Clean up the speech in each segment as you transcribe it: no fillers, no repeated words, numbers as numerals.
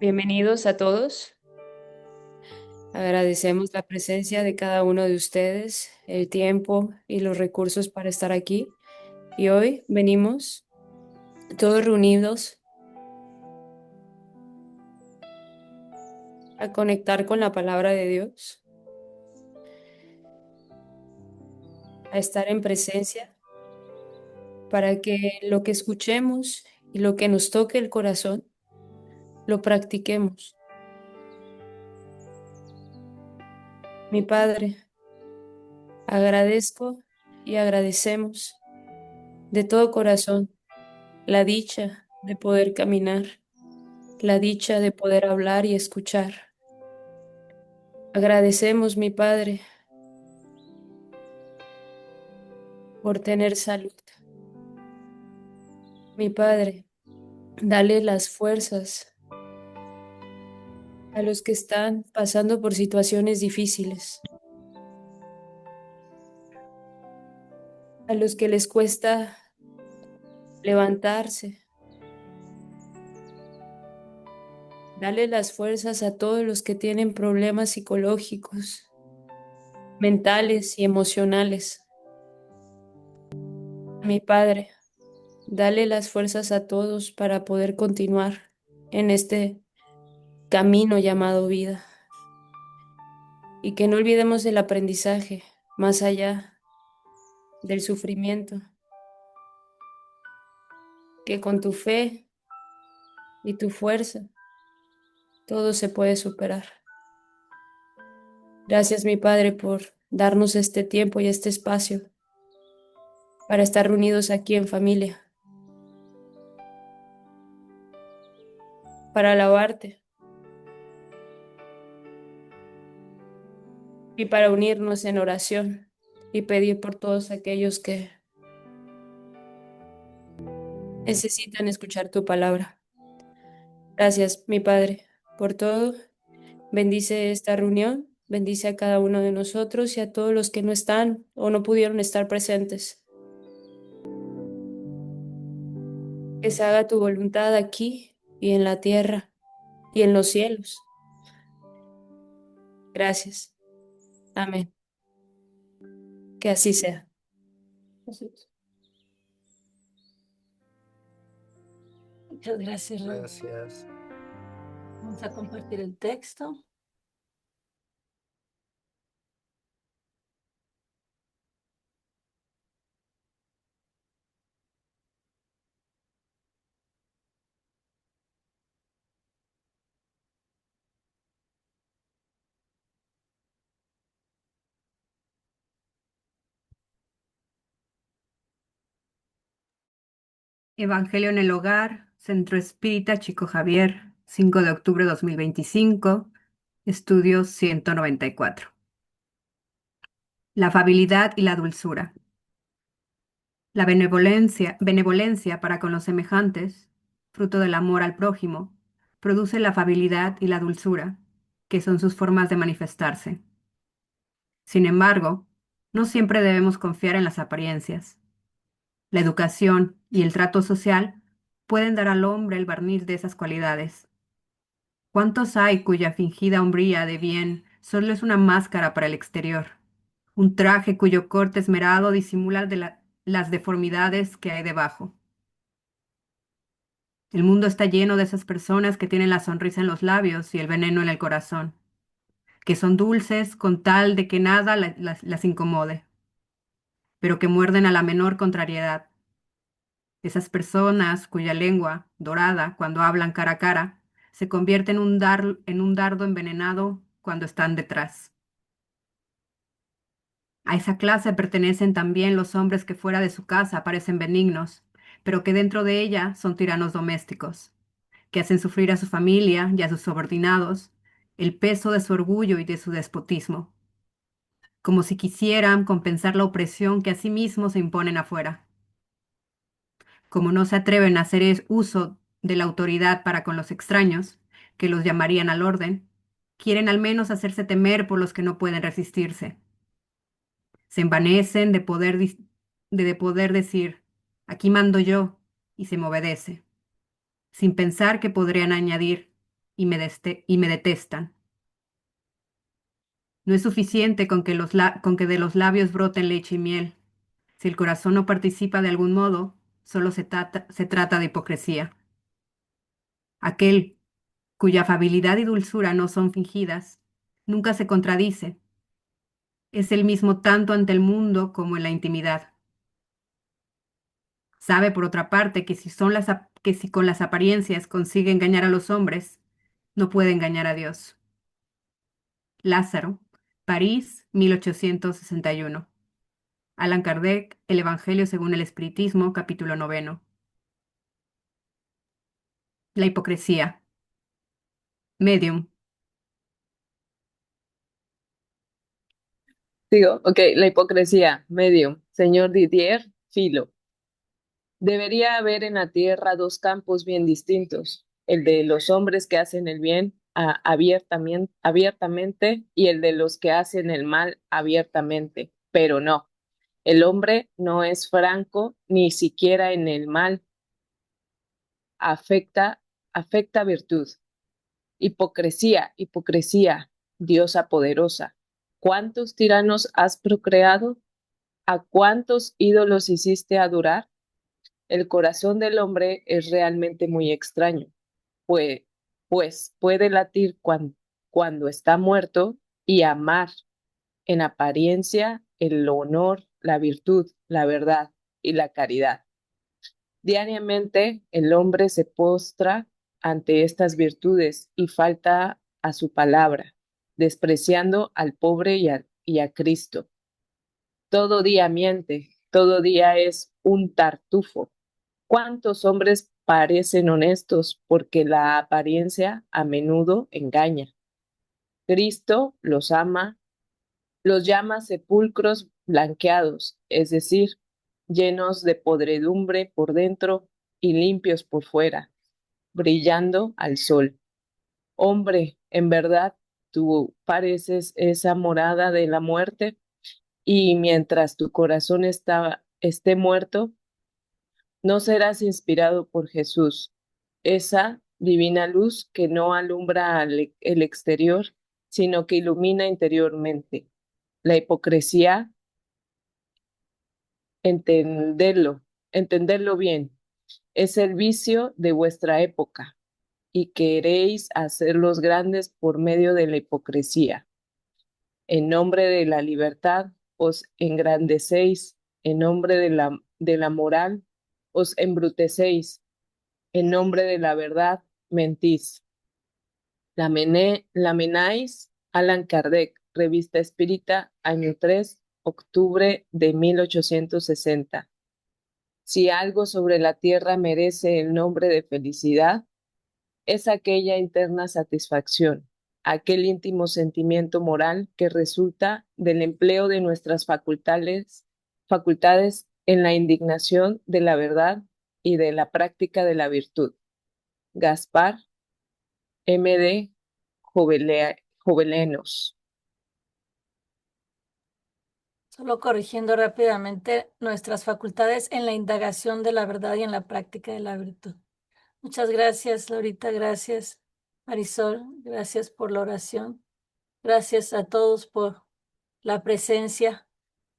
Bienvenidos a todos. Agradecemos la presencia de cada uno de ustedes, el tiempo y los recursos para estar aquí. Y hoy venimos todos reunidos a conectar con la palabra de Dios, a estar en presencia para que lo que escuchemos y lo que nos toque el corazón, lo practiquemos. Mi Padre, agradezco y agradecemos de todo corazón la dicha de poder caminar, la dicha de poder hablar y escuchar. Agradecemos, mi Padre, por tener salud. Mi Padre, dale las fuerzas a los que están pasando por situaciones difíciles, a los que les cuesta levantarse. Dale las fuerzas a todos los que tienen problemas psicológicos, mentales y emocionales. Mi Padre, dale las fuerzas a todos para poder continuar en este camino llamado vida. Y que no olvidemos el aprendizaje más allá del sufrimiento, que con tu fe y tu fuerza todo se puede superar. Gracias, mi Padre, por darnos este tiempo y este espacio para estar reunidos aquí en familia, para alabarte y para unirnos en oración y pedir por todos aquellos que necesitan escuchar tu palabra. Gracias, mi Padre, por todo. Bendice esta reunión, bendice a cada uno de nosotros y a todos los que no están o no pudieron estar presentes. Que se haga tu voluntad aquí y en la tierra y en los cielos. Gracias. Amén. Que así sea. Muchas gracias, Raúl. Gracias. Vamos a compartir el texto. Evangelio en el Hogar, Centro Espírita Chico Javier, 5 de octubre de 2025, estudio 194. La afabilidad y la dulzura. La benevolencia para con los semejantes, fruto del amor al prójimo, produce la afabilidad y la dulzura, que son sus formas de manifestarse. Sin embargo, no siempre debemos confiar en las apariencias. La educación y el trato social pueden dar al hombre el barniz de esas cualidades. ¿Cuántos hay cuya fingida hombría de bien solo es una máscara para el exterior? Un traje cuyo corte esmerado disimula las deformidades que hay debajo. El mundo está lleno de esas personas que tienen la sonrisa en los labios y el veneno en el corazón, que son dulces con tal de que nada las incomode, pero que muerden a la menor contrariedad. Esas personas cuya lengua, dorada cuando hablan cara a cara, se convierte en un dardo envenenado cuando están detrás. A esa clase pertenecen también los hombres que fuera de su casa parecen benignos, pero que dentro de ella son tiranos domésticos, que hacen sufrir a su familia y a sus subordinados el peso de su orgullo y de su despotismo, como si quisieran compensar la opresión que a sí mismos se imponen afuera. Como no se atreven a hacer uso de la autoridad para con los extraños, que los llamarían al orden, quieren al menos hacerse temer por los que no pueden resistirse. Se envanecen de poder decir, aquí mando yo, y se me obedece, sin pensar que podrían añadir, y me detestan. No es suficiente con que de los labios broten leche y miel. Si el corazón no participa de algún modo, solo se trata de hipocresía. Aquel cuya afabilidad y dulzura no son fingidas, nunca se contradice. Es el mismo tanto ante el mundo como en la intimidad. Sabe, por otra parte, que si con las apariencias consigue engañar a los hombres, no puede engañar a Dios. Lázaro, París, 1861. Allan Kardec, El Evangelio según el Espiritismo, capítulo 9. La hipocresía. Medium. Digo, ok, la hipocresía, medium, señor Didier, filo. Debería haber en la tierra dos campos bien distintos, el de los hombres que hacen el bien abiertamente y el de los que hacen el mal abiertamente, pero no. El hombre no es franco ni siquiera en el mal, afecta, afecta virtud. Hipocresía, hipocresía, diosa poderosa. ¿Cuántos tiranos has procreado? ¿A cuántos ídolos hiciste adorar? El corazón del hombre es realmente muy extraño, pues, pues puede latir cuando está muerto y amar en apariencia el honor, la virtud, la verdad y la caridad. Diariamente el hombre se postra ante estas virtudes y falta a su palabra, despreciando al pobre y a Cristo. Todo día miente, todo día es un tartufo. ¿Cuántos hombres parecen honestos porque la apariencia a menudo engaña? Cristo los ama, los llama sepulcros blanqueados, es decir, llenos de podredumbre por dentro y limpios por fuera, brillando al sol. Hombre, en verdad, tú pareces esa morada de la muerte y mientras tu corazón esté muerto, no serás inspirado por Jesús, esa divina luz que no alumbra el exterior, sino que ilumina interiormente. La hipocresía, entenderlo, entenderlo bien, es el vicio de vuestra época y queréis hacerlos grandes por medio de la hipocresía. En nombre de la libertad os engrandecéis, en nombre de la moral os embrutecéis, en nombre de la verdad mentís. Lamenáis, Allan Kardec, Revista Espírita, año 3, octubre de 1860. Si algo sobre la tierra merece el nombre de felicidad, es aquella interna satisfacción, aquel íntimo sentimiento moral que resulta del empleo de nuestras facultades en la indignación de la verdad y de la práctica de la virtud. Gaspar M.D. Jovelenos. Solo corrigiendo rápidamente nuestras facultades en la indagación de la verdad y en la práctica de la virtud. Muchas gracias, Laurita. Gracias, Marisol. Gracias por la oración. Gracias a todos por la presencia,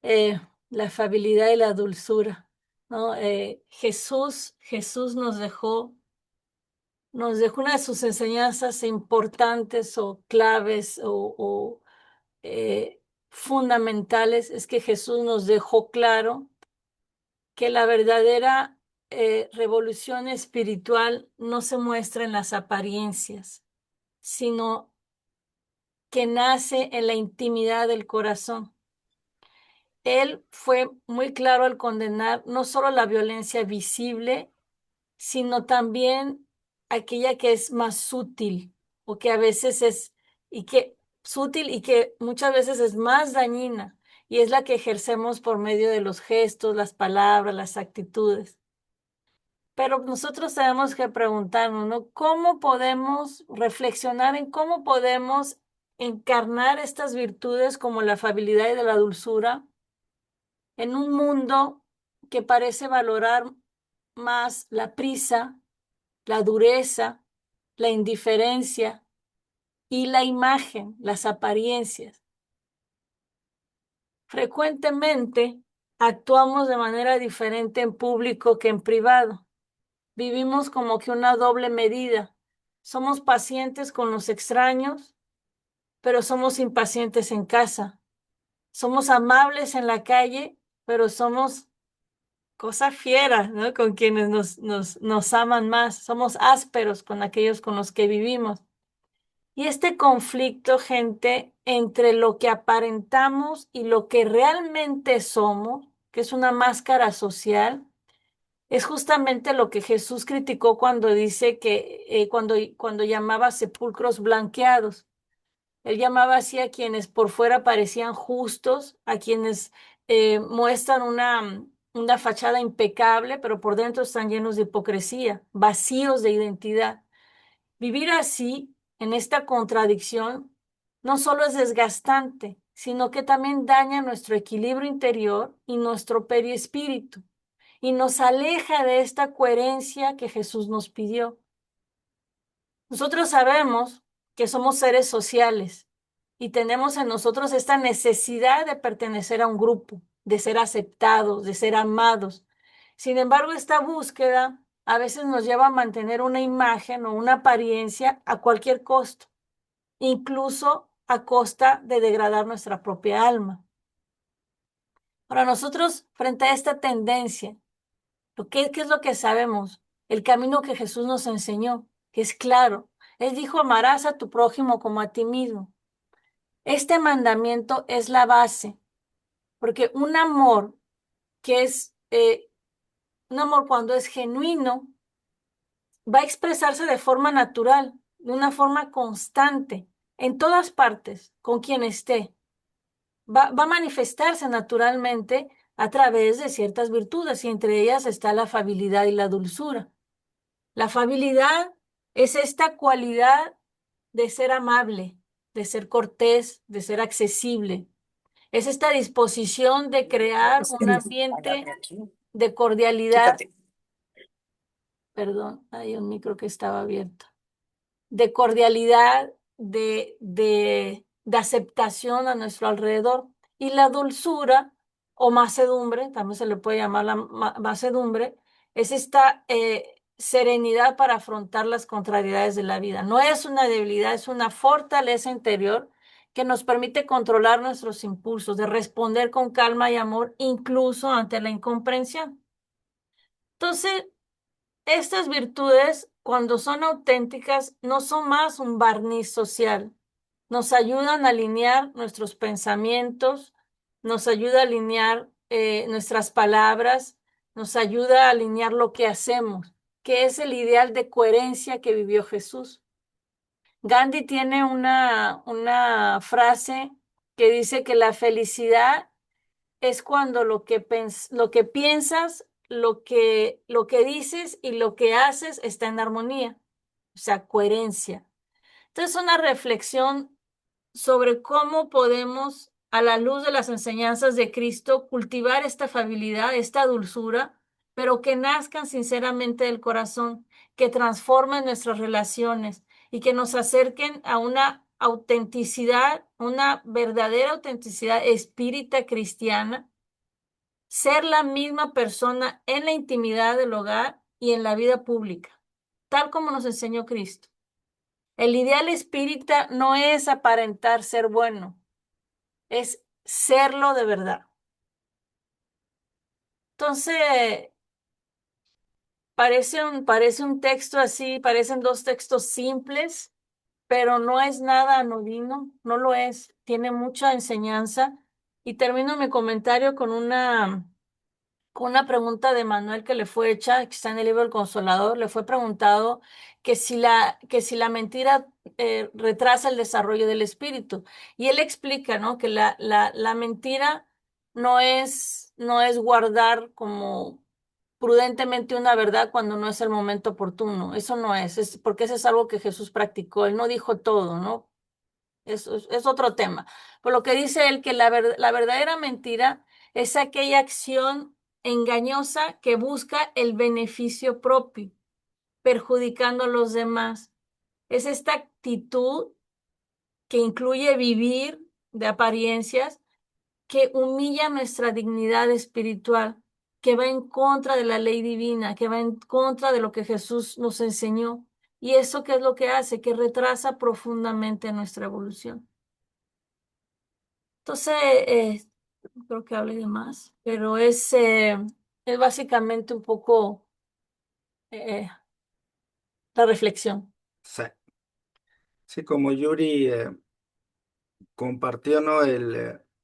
la afabilidad y la dulzura, ¿no? Jesús nos dejó una de sus enseñanzas importantes o claves o fundamentales, es que Jesús nos dejó claro que la verdadera revolución espiritual no se muestra en las apariencias, sino que nace en la intimidad del corazón. Él fue muy claro al condenar no solo la violencia visible, sino también aquella que es más sutil o que a veces es y que sutil y que muchas veces es más dañina y es la que ejercemos por medio de los gestos, las palabras, las actitudes. Pero nosotros tenemos que preguntarnos, ¿no? ¿Cómo podemos reflexionar en cómo podemos encarnar estas virtudes como la afabilidad y de la dulzura en un mundo que parece valorar más la prisa, la dureza, la indiferencia, y la imagen, las apariencias. Frecuentemente actuamos de manera diferente en público que en privado. Vivimos como que una doble medida. Somos pacientes con los extraños, pero somos impacientes en casa. Somos amables en la calle, pero somos cosa fiera, ¿no? Con quienes nos aman más. Somos ásperos con aquellos con los que vivimos. Y este conflicto, gente, entre lo que aparentamos y lo que realmente somos, que es una máscara social, es justamente lo que Jesús criticó cuando dice que, cuando llamaba sepulcros blanqueados. Él llamaba así a quienes por fuera parecían justos, a quienes muestran una fachada impecable, pero por dentro están llenos de hipocresía, vacíos de identidad. Vivir así, en esta contradicción, no solo es desgastante, sino que también daña nuestro equilibrio interior y nuestro perispíritu, y nos aleja de esta coherencia que Jesús nos pidió. Nosotros sabemos que somos seres sociales y tenemos en nosotros esta necesidad de pertenecer a un grupo, de ser aceptados, de ser amados. Sin embargo, esta búsqueda a veces nos lleva a mantener una imagen o una apariencia a cualquier costo, incluso a costa de degradar nuestra propia alma. Para nosotros, frente a esta tendencia, ¿qué es lo que sabemos? El camino que Jesús nos enseñó, que es claro. Él dijo, amarás a tu prójimo como a ti mismo. Este mandamiento es la base, porque un amor que es, un amor cuando es genuino, va a expresarse de forma natural, de una forma constante, en todas partes, con quien esté. Va a manifestarse naturalmente a través de ciertas virtudes, y entre ellas está la afabilidad y la dulzura. La afabilidad es esta cualidad de ser amable, de ser cortés, de ser accesible. Es esta disposición de crear un ambiente de cordialidad. Perdón, hay un micro que estaba abierto. De cordialidad, de aceptación a nuestro alrededor. Y la dulzura o macedumbre, también se le puede llamar la macedumbre, es esta serenidad para afrontar las contrariedades de la vida. No es una debilidad, es una fortaleza interior que nos permite controlar nuestros impulsos, de responder con calma y amor, incluso ante la incomprensión. Entonces, estas virtudes, cuando son auténticas, no son más un barniz social. Nos ayudan a alinear nuestros pensamientos, nos ayuda a alinear nuestras palabras, nos ayuda a alinear lo que hacemos, que es el ideal de coherencia que vivió Jesús. Gandhi tiene una frase que dice que la felicidad es cuando lo que piensas, lo que dices y lo que haces está en armonía, o sea, coherencia. Entonces, una reflexión sobre cómo podemos, a la luz de las enseñanzas de Cristo, cultivar esta afabilidad, esta dulzura, pero que nazcan sinceramente del corazón, que transformen nuestras relaciones y que nos acerquen a una autenticidad, una verdadera autenticidad espírita cristiana, ser la misma persona en la intimidad del hogar y en la vida pública, tal como nos enseñó Cristo. El ideal espírita no es aparentar ser bueno, es serlo de verdad. Entonces, parece un texto así, parecen dos textos simples, pero no es nada anodino, no lo es, tiene mucha enseñanza. Y termino mi comentario con una pregunta de Manuel que le fue hecha, que está en el libro El Consolador. Le fue preguntado que si la mentira retrasa el desarrollo del espíritu. Y él explica, ¿no? Que la mentira no es guardar como prudentemente una verdad cuando no es el momento oportuno. Eso no es porque eso es algo que Jesús practicó. Él no dijo todo, ¿no? Es otro tema. Por lo que dice él que la verdadera mentira es aquella acción engañosa que busca el beneficio propio, perjudicando a los demás. Es esta actitud que incluye vivir de apariencias, que humilla nuestra dignidad espiritual, que va en contra de la ley divina, que va en contra de lo que Jesús nos enseñó. ¿Y eso qué es lo que hace? Que retrasa profundamente nuestra evolución. Entonces, no creo que hable de más, pero es básicamente un poco eh, la reflexión. Sí, sí, como Yuri compartió, ¿no?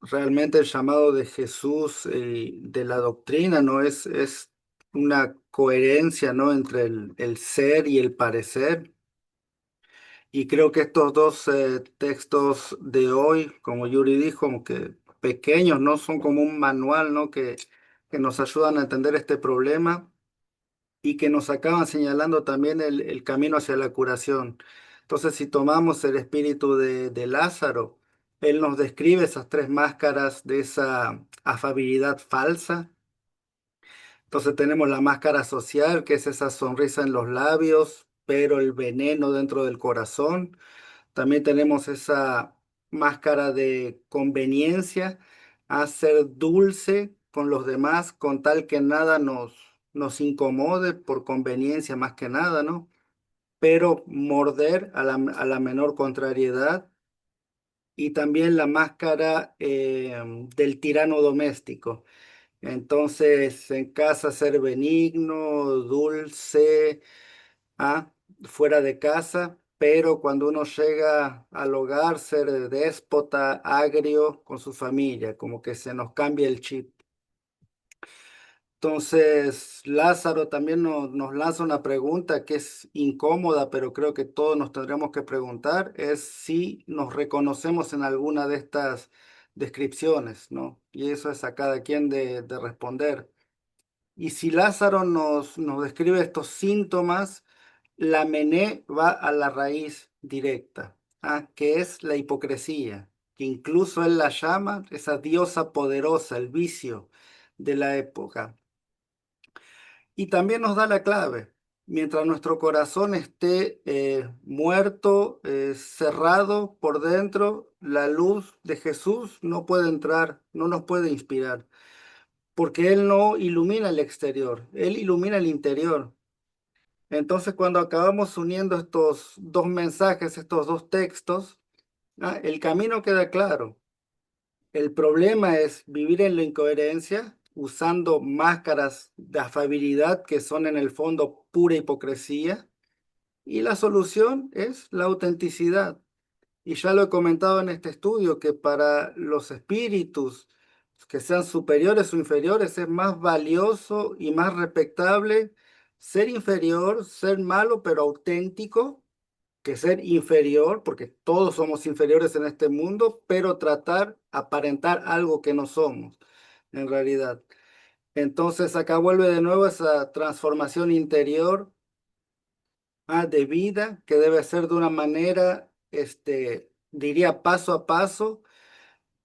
Realmente el llamado de Jesús y de la doctrina, ¿no? Es una coherencia, ¿no? Entre el ser y el parecer. Y creo que estos dos textos de hoy, como Yuri dijo, aunque pequeños, ¿no? Son como un manual, ¿no? Que nos ayudan a entender este problema y que nos acaban señalando también el camino hacia la curación. Entonces, si tomamos el espíritu de Lázaro, él nos describe esas tres máscaras de esa afabilidad falsa. Entonces tenemos la máscara social, que es esa sonrisa en los labios, pero el veneno dentro del corazón. También tenemos esa máscara de conveniencia, a ser dulce con los demás, con tal que nada nos incomode por conveniencia más que nada, ¿no? Pero morder a la menor contrariedad. Y también la máscara del tirano doméstico. Entonces, en casa ser benigno, dulce, ah, fuera de casa, pero cuando uno llega al hogar, ser déspota, agrio con su familia, como que se nos cambia el chip. Entonces, Lázaro también nos lanza una pregunta que es incómoda, pero creo que todos nos tendremos que preguntar, es si nos reconocemos en alguna de estas descripciones, ¿no? Y eso es a cada quien de responder. Y si Lázaro nos describe estos síntomas, la mené va a la raíz directa, que es la hipocresía, que incluso él la llama esa diosa poderosa, el vicio de la época. Y también nos da la clave. Mientras nuestro corazón esté muerto, cerrado por dentro, la luz de Jesús no puede entrar, no nos puede inspirar, porque Él no ilumina el exterior, Él ilumina el interior. Entonces, cuando acabamos uniendo estos dos mensajes, estos dos textos, el camino queda claro. El problema es vivir en la incoherencia, usando máscaras de afabilidad que son en el fondo pura hipocresía, y la solución es la autenticidad. Y ya lo he comentado en este estudio, que para los espíritus que sean superiores o inferiores es más valioso y más respetable ser inferior, ser malo pero auténtico, que ser inferior, porque todos somos inferiores en este mundo, pero tratar, aparentar algo que no somos en realidad. Entonces acá vuelve de nuevo esa transformación interior de vida que debe ser de una manera, diría paso a paso,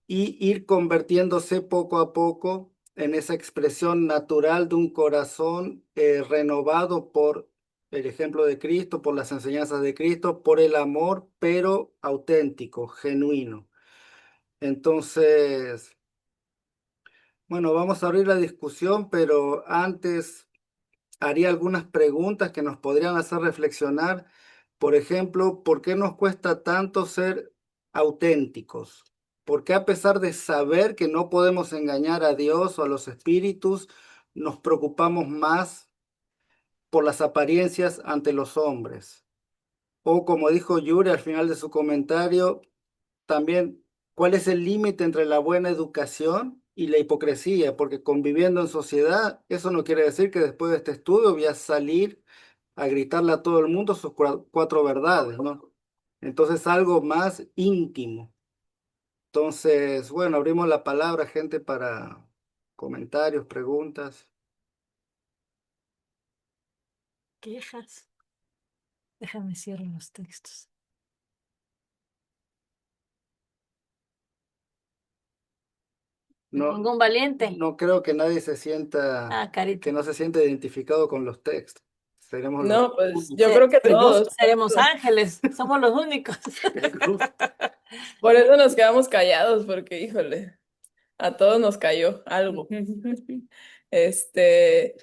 y ir convirtiéndose poco a poco en esa expresión natural de un corazón renovado por el ejemplo de Cristo, por las enseñanzas de Cristo, por el amor, pero auténtico, genuino. Entonces, bueno, vamos a abrir la discusión, pero antes haría algunas preguntas que nos podrían hacer reflexionar. Por ejemplo, ¿por qué nos cuesta tanto ser auténticos? ¿Por qué a pesar de saber que no podemos engañar a Dios o a los espíritus, nos preocupamos más por las apariencias ante los hombres? O como dijo Yuri al final de su comentario, también, ¿cuál es el límite entre la buena educación y la hipocresía? Porque conviviendo en sociedad, eso no quiere decir que después de este estudio voy a salir a gritarle a todo el mundo sus cuatro verdades, ¿no? Entonces, algo más íntimo. Entonces, bueno, abrimos la palabra, gente, para comentarios, preguntas. Quejas. Déjame cierrar los textos. No, Ningún valiente. no creo que nadie se sienta, Carita. que no se siente identificado con los textos. Seremos los No, pues yo únicos. creo que Seremos, todos. seremos ángeles, somos los únicos. Por eso nos quedamos callados, porque, híjole, a todos nos cayó algo. Este,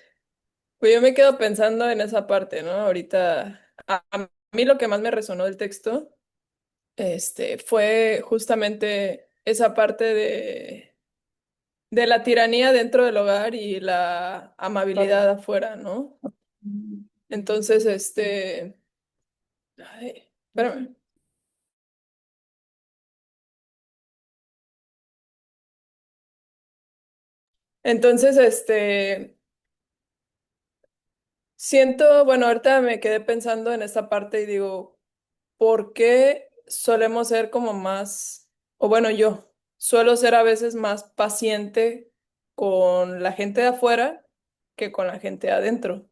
pues yo me quedo pensando en esa parte, ¿no? Ahorita, a mí lo que más me resonó del texto, fue justamente esa parte de la tiranía dentro del hogar y la amabilidad afuera, ¿no? Entonces, ay, espérame. Entonces, siento, bueno, ahorita me quedé pensando en esta parte y digo, ¿por qué solemos ser como más, o bueno, yo suelo ser a veces más paciente con la gente de afuera que con la gente de adentro?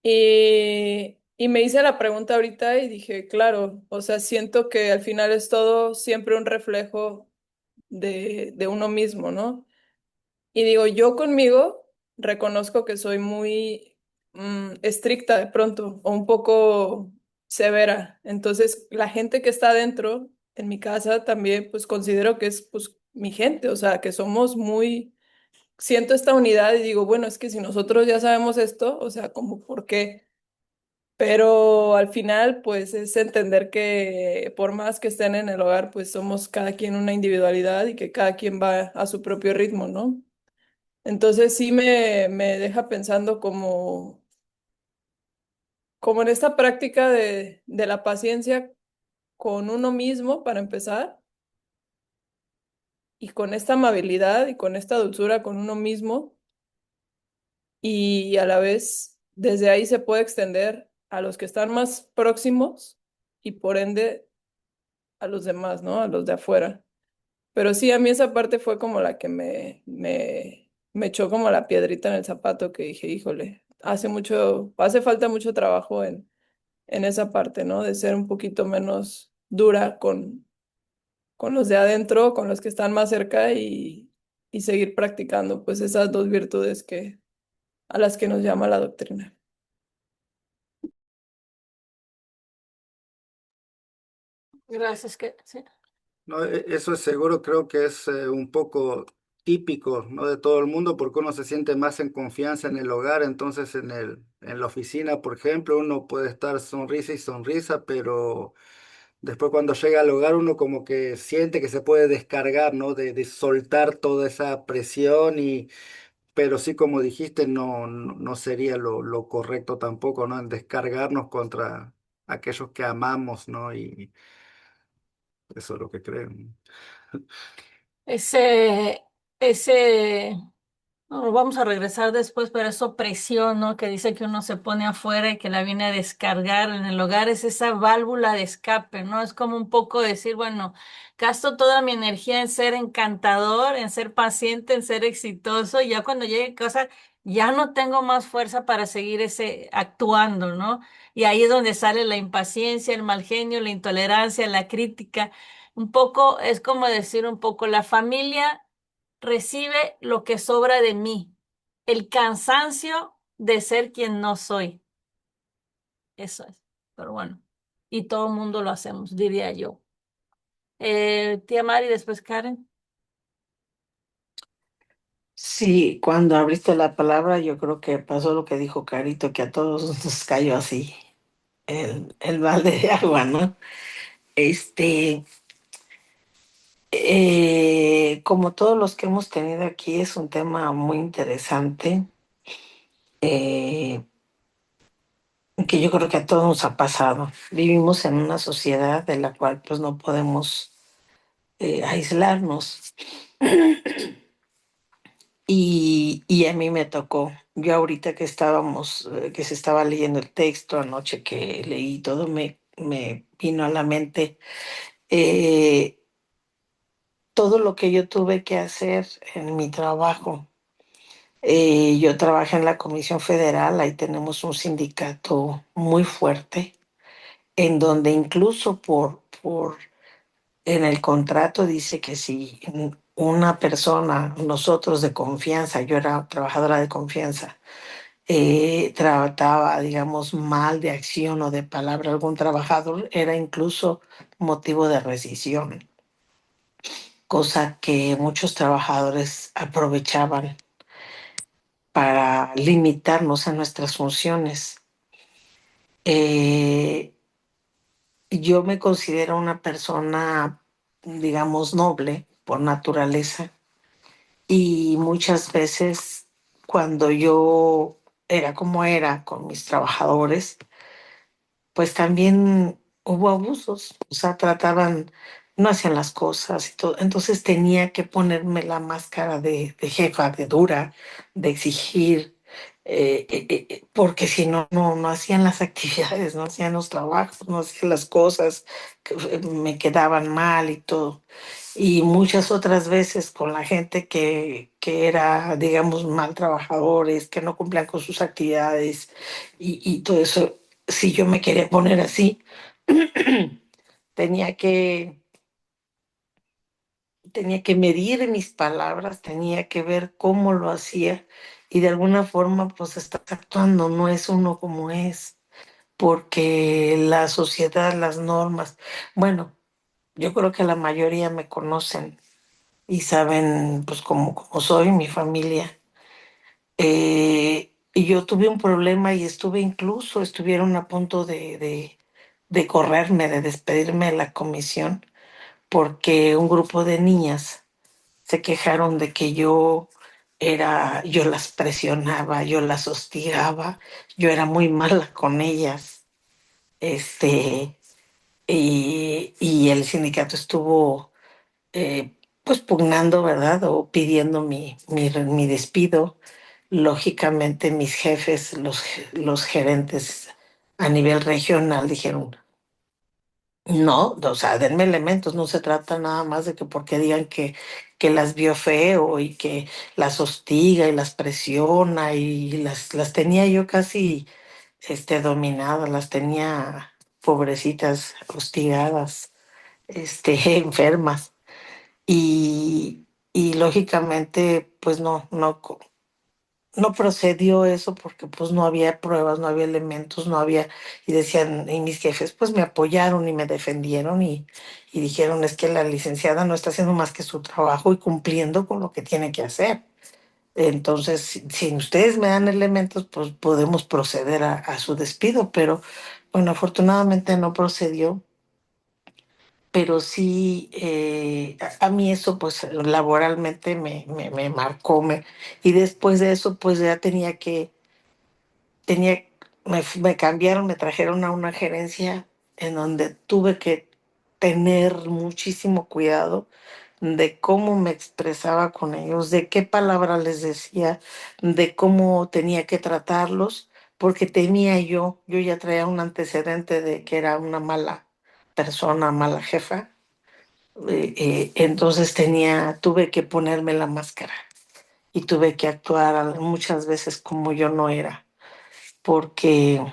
Y me hice la pregunta ahorita y dije, claro, o sea, siento que al final es todo siempre un reflejo de uno mismo, ¿no? Y digo, yo conmigo reconozco que soy muy estricta de pronto o un poco severa. Entonces, la gente que está adentro, en mi casa, también pues considero que es pues mi gente, o sea, que somos muy, siento esta unidad y digo, bueno, es que si nosotros ya sabemos esto, o sea, como por qué. Pero al final, pues es entender que por más que estén en el hogar, pues somos cada quien una individualidad y que cada quien va a su propio ritmo, ¿no? Entonces sí me deja pensando como en esta práctica de la paciencia con uno mismo para empezar y con esta amabilidad y con esta dulzura con uno mismo y a la vez desde ahí se puede extender a los que están más próximos y por ende a los demás, ¿no? A los de afuera. Pero sí, a mí esa parte fue como la que me echó como la piedrita en el zapato que dije, híjole, hace falta mucho trabajo en esa parte, ¿no? De ser un poquito menos dura con los de adentro, con los que están más cerca y seguir practicando pues esas dos virtudes a las que nos llama la doctrina. Gracias, que sí. No, eso es seguro, creo que es un poco típico, ¿no? De todo el mundo, porque uno se siente más en confianza en el hogar, entonces en la oficina, por ejemplo, uno puede estar sonrisa y sonrisa, pero después cuando llega al hogar uno como que siente que se puede descargar, ¿no? De soltar toda esa presión pero sí, como dijiste, no sería lo correcto tampoco, ¿no? En descargarnos contra aquellos que amamos, ¿no? Y eso es lo que creo. Ese, ese No, vamos a regresar después, pero esa opresión, ¿no? Que dice que uno se pone afuera y que la viene a descargar en el hogar, es esa válvula de escape, ¿no? Es como un poco decir, bueno, gasto toda mi energía en ser encantador, en ser paciente, en ser exitoso, y ya cuando llegue a casa ya no tengo más fuerza para seguir actuando, ¿no? Y ahí es donde sale la impaciencia, el mal genio, la intolerancia, la crítica. Un poco, es como decir un poco, la familia recibe lo que sobra de mí, el cansancio de ser quien no soy. Eso es. Pero bueno, y todo el mundo lo hacemos, diría yo. Tía Mari, después Karen. Sí, cuando abriste la palabra, yo creo que pasó lo que dijo Carito, que a todos nos cayó así el balde de agua, ¿no? Este, como todos los que hemos tenido aquí, es un tema muy interesante, eh, que yo creo que a todos nos ha pasado. Vivimos en una sociedad de la cual pues no podemos aislarnos. Y a mí me tocó. Yo ahorita que se estaba leyendo el texto anoche que leí todo, me vino a la mente eh, todo lo que yo tuve que hacer en mi trabajo. Yo trabajo en la Comisión Federal, ahí tenemos un sindicato muy fuerte, en donde incluso en el contrato dice que si una persona, nosotros de confianza, yo era trabajadora de confianza, trataba, digamos, mal de acción o de palabra a algún trabajador, era incluso motivo de rescisión, cosa que muchos trabajadores aprovechaban para limitarnos en nuestras funciones. Eh, yo me considero una persona, digamos, noble por naturaleza y muchas veces cuando yo era como era con mis trabajadores, pues también hubo abusos, o sea, trataban, no hacían las cosas y todo. Entonces tenía que ponerme la máscara de jefa, de dura, de exigir, porque si no, no hacían las actividades, no hacían los trabajos, no hacían las cosas, que, me quedaban mal y todo. Y muchas otras veces con la gente que era, digamos, mal trabajadores, que no cumplían con sus actividades y todo eso, si yo me quería poner así, tenía que, tenía que medir mis palabras, tenía que ver cómo lo hacía y de alguna forma pues estás actuando, no es uno como es, porque la sociedad, las normas, bueno, yo creo que la mayoría me conocen y saben pues cómo soy, mi familia. Y yo tuve un problema y estuvieron a punto de correrme, de despedirme de la comisión, porque un grupo de niñas se quejaron de que yo las presionaba, yo las hostigaba, yo era muy mala con ellas. Este, y el sindicato estuvo pues pugnando, ¿verdad? O pidiendo mi despido. Lógicamente mis jefes, los gerentes a nivel regional dijeron, no, o sea, denme elementos, no se trata nada más de que porque digan que las vio feo y que las hostiga y las presiona y las tenía yo casi dominadas, las tenía pobrecitas, hostigadas, enfermas. Y lógicamente, pues no procedió eso porque pues no había pruebas, no había elementos, no había, y decían, y mis jefes pues me apoyaron y me defendieron y dijeron es que la licenciada no está haciendo más que su trabajo y cumpliendo con lo que tiene que hacer. Entonces, si ustedes me dan elementos, pues podemos proceder a su despido, pero bueno, afortunadamente no procedió, pero sí, a mí eso pues laboralmente me marcó, y después de eso pues ya tenía, me cambiaron, me trajeron a una gerencia en donde tuve que tener muchísimo cuidado de cómo me expresaba con ellos, de qué palabra les decía, de cómo tenía que tratarlos, porque temía yo ya traía un antecedente de que era una mala persona, mala jefa. Entonces tuve que ponerme la máscara y tuve que actuar muchas veces como yo no era, porque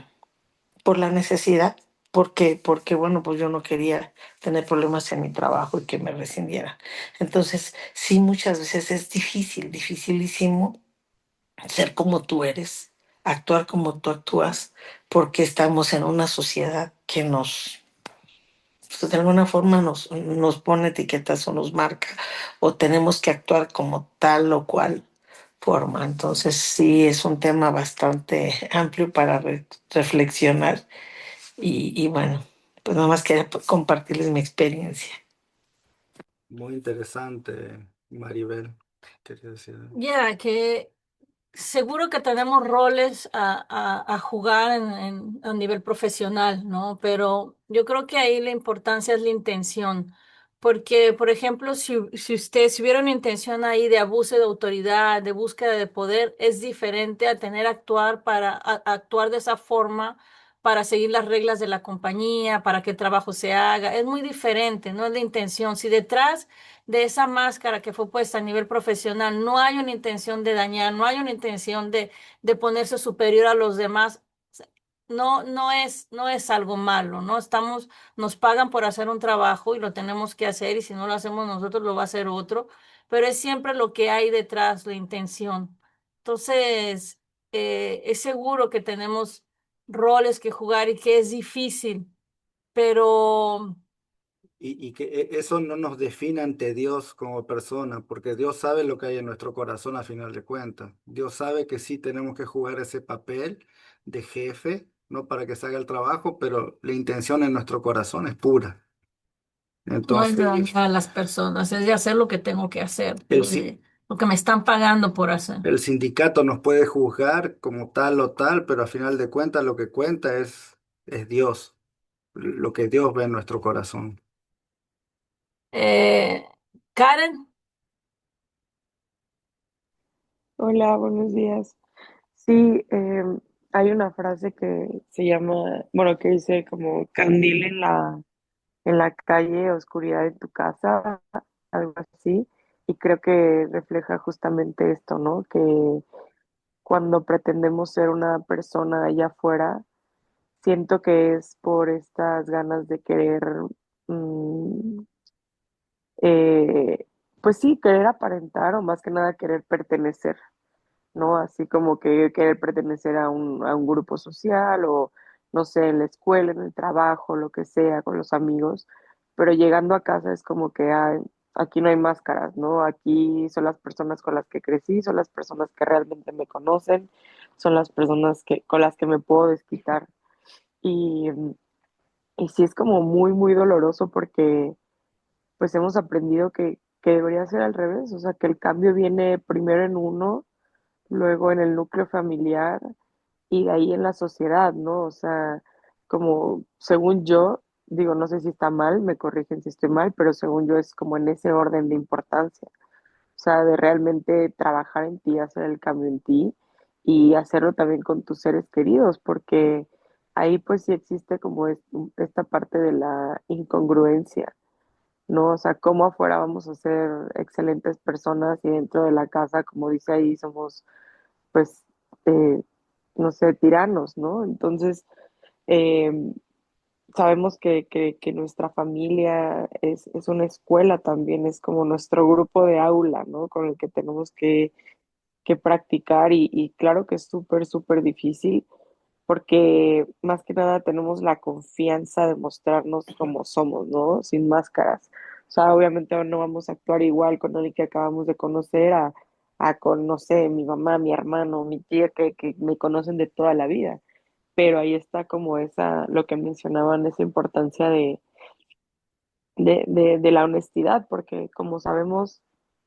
por la necesidad, porque bueno, pues yo no quería tener problemas en mi trabajo y que me rescindieran. Entonces, sí, muchas veces es difícil, dificilísimo ser como tú eres, actuar como tú actúas, porque estamos en una sociedad que pues, de alguna forma nos pone etiquetas o nos marca, o tenemos que actuar como tal o cual forma. Entonces, sí, es un tema bastante amplio para reflexionar y bueno, pues nada más quería compartirles mi experiencia. Muy interesante, Maribel. Quería decir. Ya, que seguro que tenemos roles a jugar a nivel profesional, ¿no? Pero yo creo que ahí la importancia es la intención. Porque, por ejemplo, si hubiera una intención ahí de abuso de autoridad, de búsqueda de poder, es diferente a tener actuar actuar de esa forma para seguir las reglas de la compañía, para que el trabajo se haga. Es muy diferente, no es la intención. Si detrás de esa máscara que fue puesta a nivel profesional, no hay una intención de dañar, no hay una intención de ponerse superior a los demás. No es algo malo, ¿no? Nos pagan por hacer un trabajo y lo tenemos que hacer, y si no lo hacemos nosotros, lo va a hacer otro, pero es siempre lo que hay detrás, la intención. Entonces, es seguro que tenemos roles que jugar y que es difícil, pero Y que eso no nos define ante Dios como persona, porque Dios sabe lo que hay en nuestro corazón a final de cuentas. Dios sabe que sí tenemos que jugar ese papel de jefe, no para que se haga el trabajo, pero la intención en nuestro corazón es pura. no es de Entonces, dañar a las personas, es de hacer lo que tengo que hacer, el, si- lo que me están pagando por hacer. el sindicato nos puede juzgar como tal o tal, pero a final de cuentas lo que cuenta es Dios, lo que Dios ve en nuestro corazón. Eh, Karen, Hola, buenos días. Sí, hay una frase que se llama, bueno, que dice como candil en la calle, oscuridad en tu casa, algo así, y creo que refleja justamente esto, ¿no? Que cuando pretendemos ser una persona allá afuera, siento que es por estas ganas de querer, mm, eh, pues sí, querer aparentar o más que nada querer pertenecer, ¿no? Así como que querer pertenecer a un grupo social o, no sé, en la escuela, en el trabajo, lo que sea, con los amigos, pero llegando a casa es como que "Ay, aquí no hay máscaras, ¿no? Aquí son las personas con las que crecí, son las personas que realmente me conocen, son las personas con las que me puedo desquitar. Y, y sí es como muy, muy doloroso porque pues hemos aprendido que debería ser al revés, o sea, que el cambio viene primero en uno, luego en el núcleo familiar y de ahí en la sociedad, ¿no? O sea, como según yo, digo, no sé si está mal, me corrigen si estoy mal, pero según yo es como en ese orden de importancia, o sea, de realmente trabajar en ti, hacer el cambio en ti y hacerlo también con tus seres queridos, porque ahí pues sí existe como esta parte de la incongruencia, ¿no? O sea, cómo afuera vamos a ser excelentes personas y dentro de la casa, como dice ahí, somos pues, eh, no sé, tiranos, ¿no? Entonces, eh, sabemos que nuestra familia es una escuela también, es como nuestro grupo de aula, ¿no? Con el que tenemos que practicar y claro que es súper, súper difícil porque más que nada tenemos la confianza de mostrarnos como somos, ¿no? Sin máscaras. O sea, obviamente no vamos a actuar igual con alguien que acabamos de conocer a con, no sé, mi mamá, mi hermano, mi tía, que me conocen de toda la vida. Pero ahí está como esa, lo que mencionaban, esa importancia de la honestidad, porque como sabemos,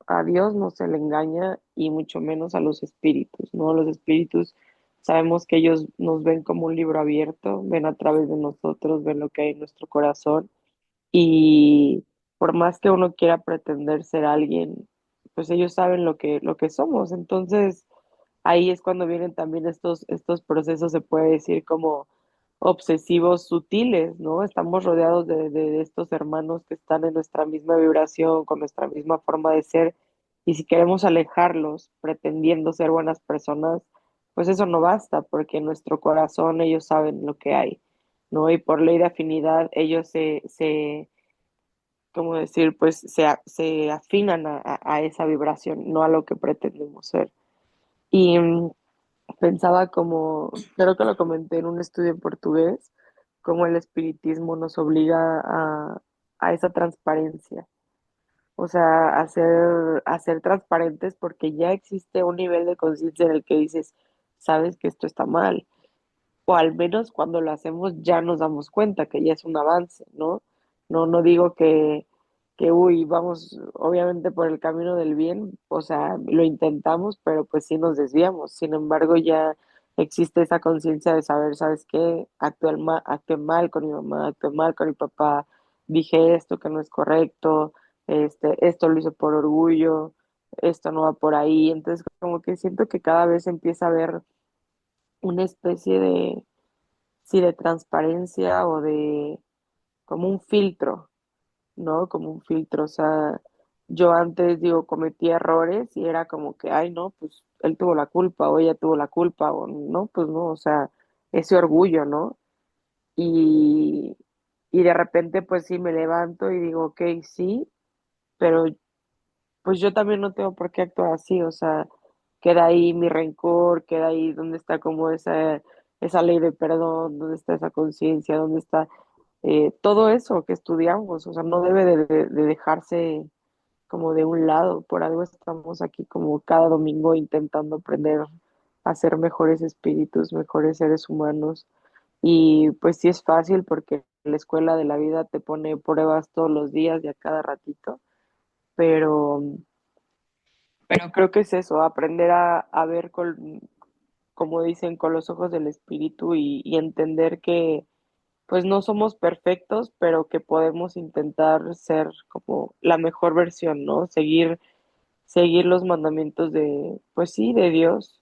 a Dios no se le engaña y mucho menos a los espíritus, ¿no? Los espíritus sabemos que ellos nos ven como un libro abierto, ven a través de nosotros, ven lo que hay en nuestro corazón y por más que uno quiera pretender ser alguien, pues ellos saben lo que somos. Entonces, ahí es cuando vienen también estos procesos, se puede decir, como obsesivos sutiles, ¿no? Estamos rodeados de estos hermanos que están en nuestra misma vibración, con nuestra misma forma de ser, y si queremos alejarlos pretendiendo ser buenas personas, pues eso no basta, porque en nuestro corazón ellos saben lo que hay, ¿no? Y por ley de afinidad ellos ¿cómo decir? Pues se afinan a esa vibración, no a lo que pretendemos ser. Y pensaba como, creo que lo comenté en un estudio en portugués, cómo el espiritismo nos obliga a esa transparencia, o sea, a ser transparentes porque ya existe un nivel de conciencia en el que dices, sabes que esto está mal, o al menos cuando lo hacemos ya nos damos cuenta que ya es un avance, ¿no? No digo uy, vamos obviamente por el camino del bien, o sea, lo intentamos, pero pues sí nos desviamos. Sin embargo, ya existe esa conciencia de saber, ¿sabes qué? Actué mal con mi mamá, actué mal con mi papá, dije esto que no es correcto, esto lo hice por orgullo, esto no va por ahí. Entonces, como que siento que cada vez empieza a haber una especie de sí, de transparencia o de como un filtro, ¿no? Como un filtro, o sea, yo antes, digo, cometí errores y era como que, ay, no, pues él tuvo la culpa o ella tuvo la culpa o no, pues no, o sea, ese orgullo, ¿no? Y, y de repente, pues sí, me levanto y digo, ok, sí, pero pues yo también no tengo por qué actuar así, o sea, queda ahí mi rencor, queda ahí donde está como esa ley de perdón, donde está esa conciencia, donde está todo eso que estudiamos, o sea, no debe de dejarse como de un lado, por algo estamos aquí como cada domingo intentando aprender a ser mejores espíritus, mejores seres humanos. Y pues sí es fácil porque la escuela de la vida te pone pruebas todos los días y a cada ratito, pero, pero creo que es eso, aprender a ver como dicen, con los ojos del espíritu y entender que pues no somos perfectos, pero que podemos intentar ser como la mejor versión, ¿no? Seguir los mandamientos de, pues sí, de Dios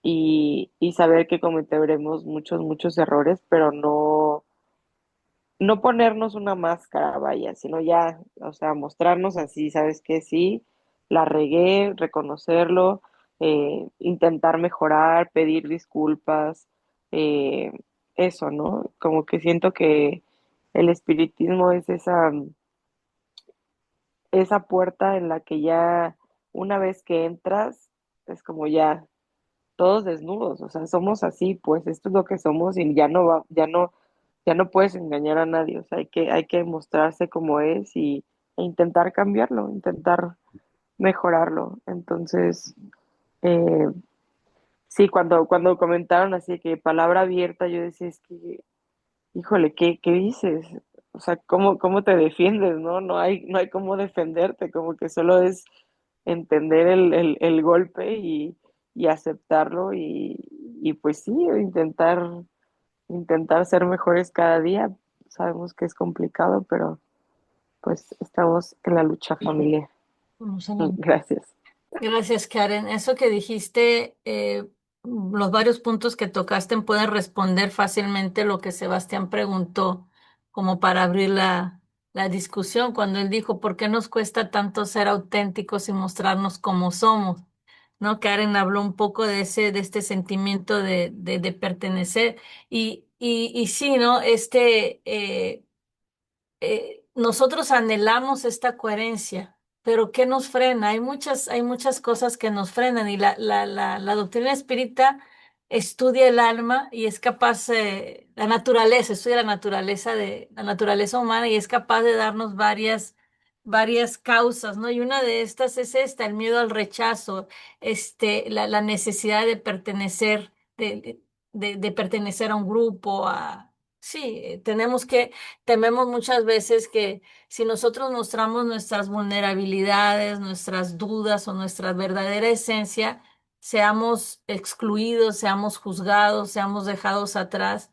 y saber que cometeremos muchos errores, pero no ponernos una máscara, vaya, sino ya, o sea, mostrarnos así, ¿sabes qué? Sí, la regué, reconocerlo, intentar mejorar, pedir disculpas, eh, eso, ¿no? Como que siento que el espiritismo es esa puerta en la que ya una vez que entras, es como ya todos desnudos, o sea, somos así, pues esto es lo que somos y ya no puedes engañar a nadie, o sea, hay que mostrarse como es e intentar cambiarlo, intentar mejorarlo. Entonces, eh, sí, cuando comentaron así que palabra abierta, yo decía, es que, híjole, ¿qué dices? O sea, ¿cómo te defiendes, no? No hay cómo defenderte, como que solo es entender el golpe y aceptarlo y pues sí, intentar ser mejores cada día. Sabemos que es complicado, pero pues estamos en la lucha, familia. Vamos a la- Gracias. Gracias, Karen. Eso que dijiste, los varios puntos que tocaste pueden responder fácilmente lo que Sebastián preguntó, como para abrir la discusión, cuando él dijo, ¿por qué nos cuesta tanto ser auténticos y mostrarnos como somos? ¿No? Karen habló un poco de este sentimiento de pertenecer. Y sí, ¿no? Nosotros anhelamos esta coherencia, pero ¿qué nos frena? Hay muchas cosas que nos frenan y la doctrina espírita estudia el alma y es capaz, la naturaleza, estudia la naturaleza humana y es capaz de darnos varias causas, ¿no? Y una de estas es esta, el miedo al rechazo, la necesidad de pertenecer, de pertenecer a un grupo, sí, tememos muchas veces que si nosotros mostramos nuestras vulnerabilidades, nuestras dudas o nuestra verdadera esencia, seamos excluidos, seamos juzgados, seamos dejados atrás.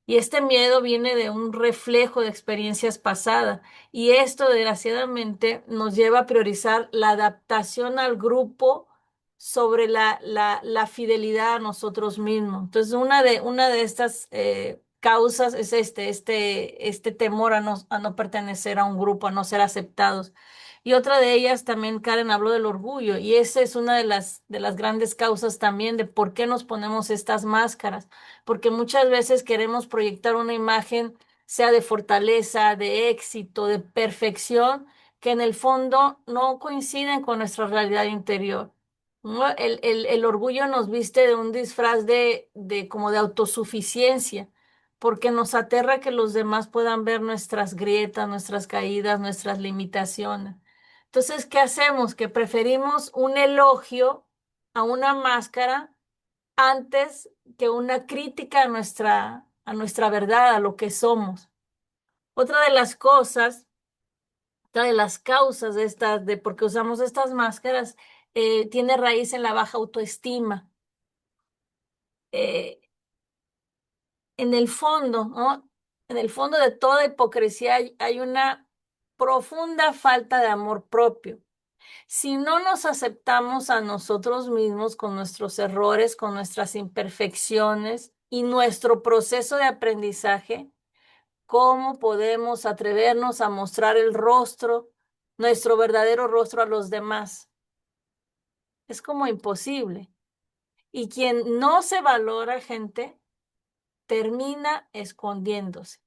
Y este miedo viene de un reflejo de experiencias pasadas. Y esto, desgraciadamente, nos lleva a priorizar la adaptación al grupo sobre la fidelidad a nosotros mismos. Entonces, una de estas causas es este temor a no pertenecer a un grupo, a no ser aceptados. Y otra de ellas también, Karen habló del orgullo, y esa es una de las grandes causas también de por qué nos ponemos estas máscaras, porque muchas veces queremos proyectar una imagen, sea de fortaleza, de éxito, de perfección, que en el fondo no coinciden con nuestra realidad interior. ¿No? El orgullo nos viste de un disfraz de como de autosuficiencia, porque nos aterra que los demás puedan ver nuestras grietas, nuestras caídas, nuestras limitaciones. Entonces, ¿qué hacemos? Que preferimos un elogio a una máscara antes que una crítica a nuestra verdad, a lo que somos. Otra de las cosas, otra de las causas de por qué usamos estas máscaras, tiene raíz en la baja autoestima. Eh, en el fondo, ¿no? En el fondo de toda hipocresía hay una profunda falta de amor propio. Si no nos aceptamos a nosotros mismos con nuestros errores, con nuestras imperfecciones y nuestro proceso de aprendizaje, ¿cómo podemos atrevernos a mostrar el rostro, nuestro verdadero rostro a los demás? Es como imposible. Y quien no se valora, gente, termina escondiéndose.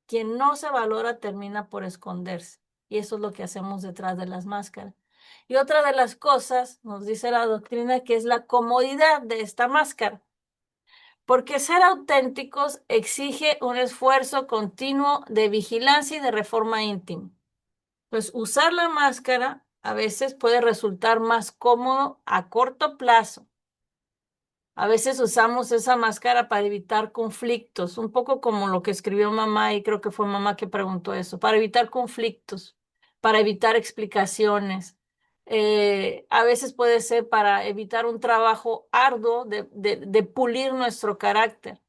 Quien no se valora termina por esconderse. Y eso es lo que hacemos detrás de las máscaras. Y otra de las cosas, nos dice la doctrina, que es la comodidad de esta máscara, porque ser auténticos exige un esfuerzo continuo de vigilancia y de reforma íntima. Pues usar la máscara a veces puede resultar más cómodo a corto plazo. A veces usamos esa máscara para evitar conflictos, un poco como lo que escribió mamá, y creo que fue mamá que preguntó eso, para evitar conflictos, para evitar explicaciones. A veces puede ser para evitar un trabajo arduo de pulir nuestro carácter.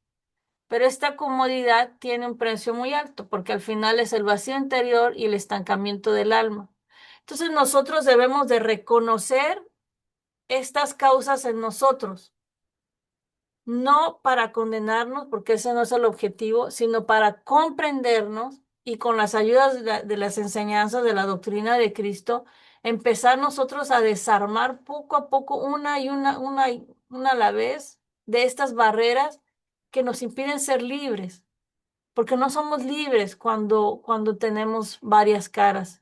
Pero esta comodidad tiene un precio muy alto, porque al final es el vacío interior y el estancamiento del alma. Entonces nosotros debemos de reconocer estas causas en nosotros, no para condenarnos, porque ese no es el objetivo, sino para comprendernos y con las ayudas de las enseñanzas de la doctrina de Cristo, empezar nosotros a desarmar poco a poco una a la vez de estas barreras que nos impiden ser libres, porque no somos libres cuando tenemos varias caras,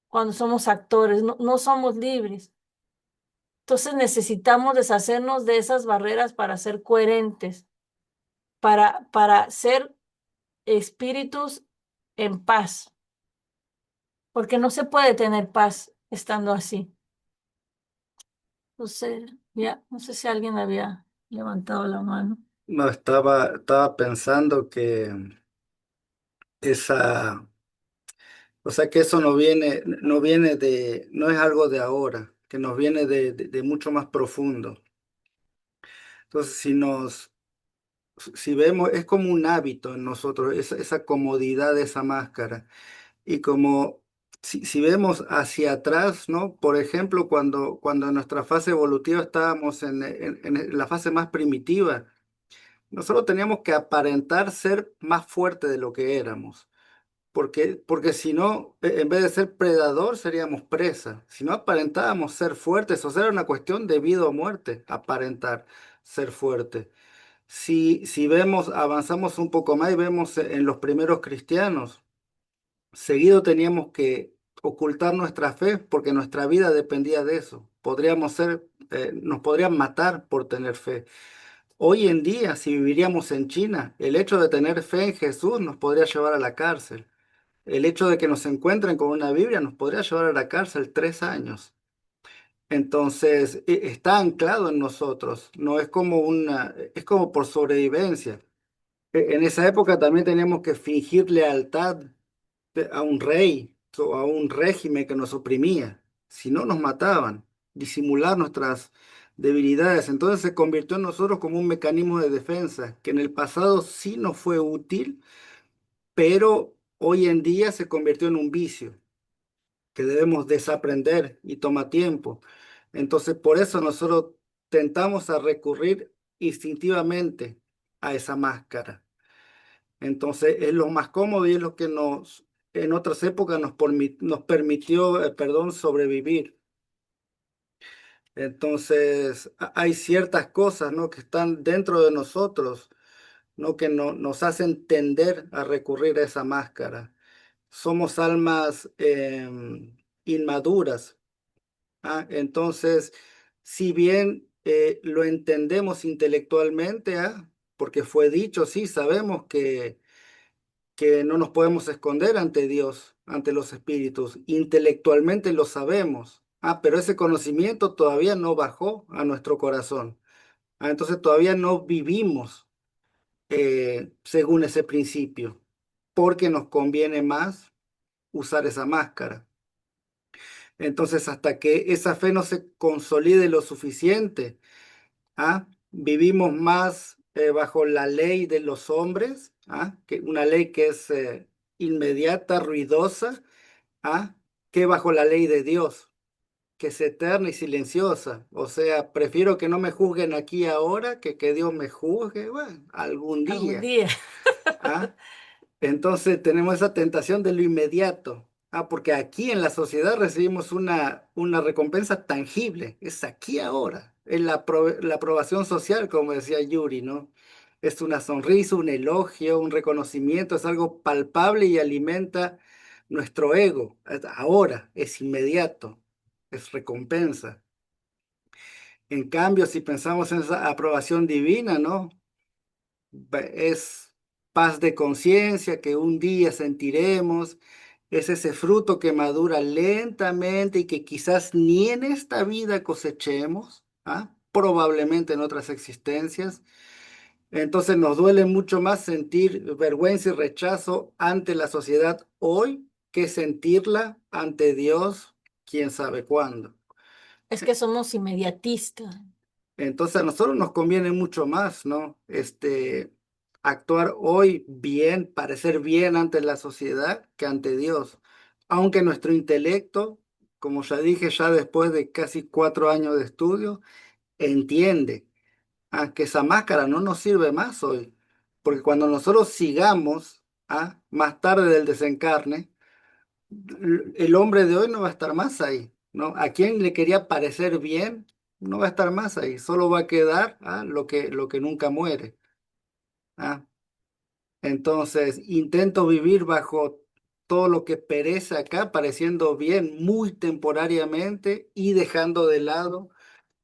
cuando somos actores, no somos libres. Entonces necesitamos deshacernos de esas barreras para ser coherentes, para ser espíritus en paz, porque no se puede tener paz estando así. Entonces, ya, no sé si alguien había levantado la mano. No, estaba pensando que esa, o sea, que eso no es algo de ahora, que nos viene de mucho más profundo. Entonces, si vemos, es como un hábito en nosotros, esa comodidad de esa máscara. Y como si vemos hacia atrás, ¿no? Por ejemplo, cuando en nuestra fase evolutiva estábamos en la fase más primitiva, nosotros teníamos que aparentar ser más fuerte de lo que éramos. Porque si no, en vez de ser predador, seríamos presa. Si no aparentábamos ser fuertes, o sea, era una cuestión de vida o muerte, aparentar ser fuerte. Si vemos, avanzamos un poco más y vemos en los primeros cristianos, seguido teníamos que ocultar nuestra fe porque nuestra vida dependía de eso. Nos podrían matar por tener fe. Hoy en día, si viviríamos en China, el hecho de tener fe en Jesús nos podría llevar a la cárcel. El hecho de que nos encuentren con una Biblia nos podría llevar a la cárcel 3 años. Entonces, está anclado en nosotros, no es como es como por sobrevivencia. En esa época también teníamos que fingir lealtad a un rey o a un régimen que nos oprimía. Si no, nos mataban, disimular nuestras debilidades. Entonces se convirtió en nosotros como un mecanismo de defensa, que en el pasado sí nos fue útil, pero hoy en día se convirtió en un vicio que debemos desaprender y toma tiempo. Entonces, por eso nosotros tentamos a recurrir instintivamente a esa máscara. Entonces, es lo más cómodo y es lo que en otras épocas nos permitió, perdón, sobrevivir. Entonces, hay ciertas cosas, ¿no? Que están dentro de nosotros, ¿no? Que nos hacen tender a recurrir a esa máscara. Somos almas inmaduras. ¿Ah? Entonces, si bien lo entendemos intelectualmente, ¿ah? Porque fue dicho, sí, sabemos que no nos podemos esconder ante Dios, ante los espíritus. Intelectualmente lo sabemos, pero ese conocimiento todavía no bajó a nuestro corazón. Entonces todavía no vivimos según ese principio, porque nos conviene más usar esa máscara. Entonces, hasta que esa fe no se consolide lo suficiente, vivimos más bajo la ley de los hombres, que una ley que es inmediata, ruidosa, ¿ah? Que bajo la ley de Dios, que es eterna y silenciosa. O sea, prefiero que no me juzguen aquí ahora que Dios me juzgue, bueno, algún Algún día. día. ¿Ah? Entonces tenemos esa tentación de lo inmediato. Porque aquí en la sociedad recibimos una recompensa tangible, es aquí ahora, es la aprobación social, como decía Yuri, ¿no? Es una sonrisa, un elogio, un reconocimiento, es algo palpable y alimenta nuestro ego. Ahora, es inmediato. es recompensa. En cambio, si pensamos en esa aprobación divina, ¿no? Es paz de conciencia que un día sentiremos, es ese fruto que madura lentamente y que quizás ni en esta vida cosechemos, ¿ah? Probablemente en otras existencias. Entonces nos duele mucho más sentir vergüenza y rechazo ante la sociedad hoy que sentirla ante Dios, quién sabe cuándo. Es que somos inmediatistas. Entonces a nosotros nos conviene mucho más, ¿no? Actuar hoy bien, parecer bien ante la sociedad que ante Dios. Aunque nuestro intelecto, como ya dije, ya después de casi 4 años de estudio, entiende que esa máscara no nos sirve más hoy. Porque cuando nosotros sigamos más tarde del desencarne, el hombre de hoy no va a estar más ahí, ¿no? A quien le quería parecer bien, no va a estar más ahí, solo va a quedar lo que nunca muere. ¿Ah? Entonces, intento vivir bajo todo lo que perece acá, pareciendo bien muy temporariamente y dejando de lado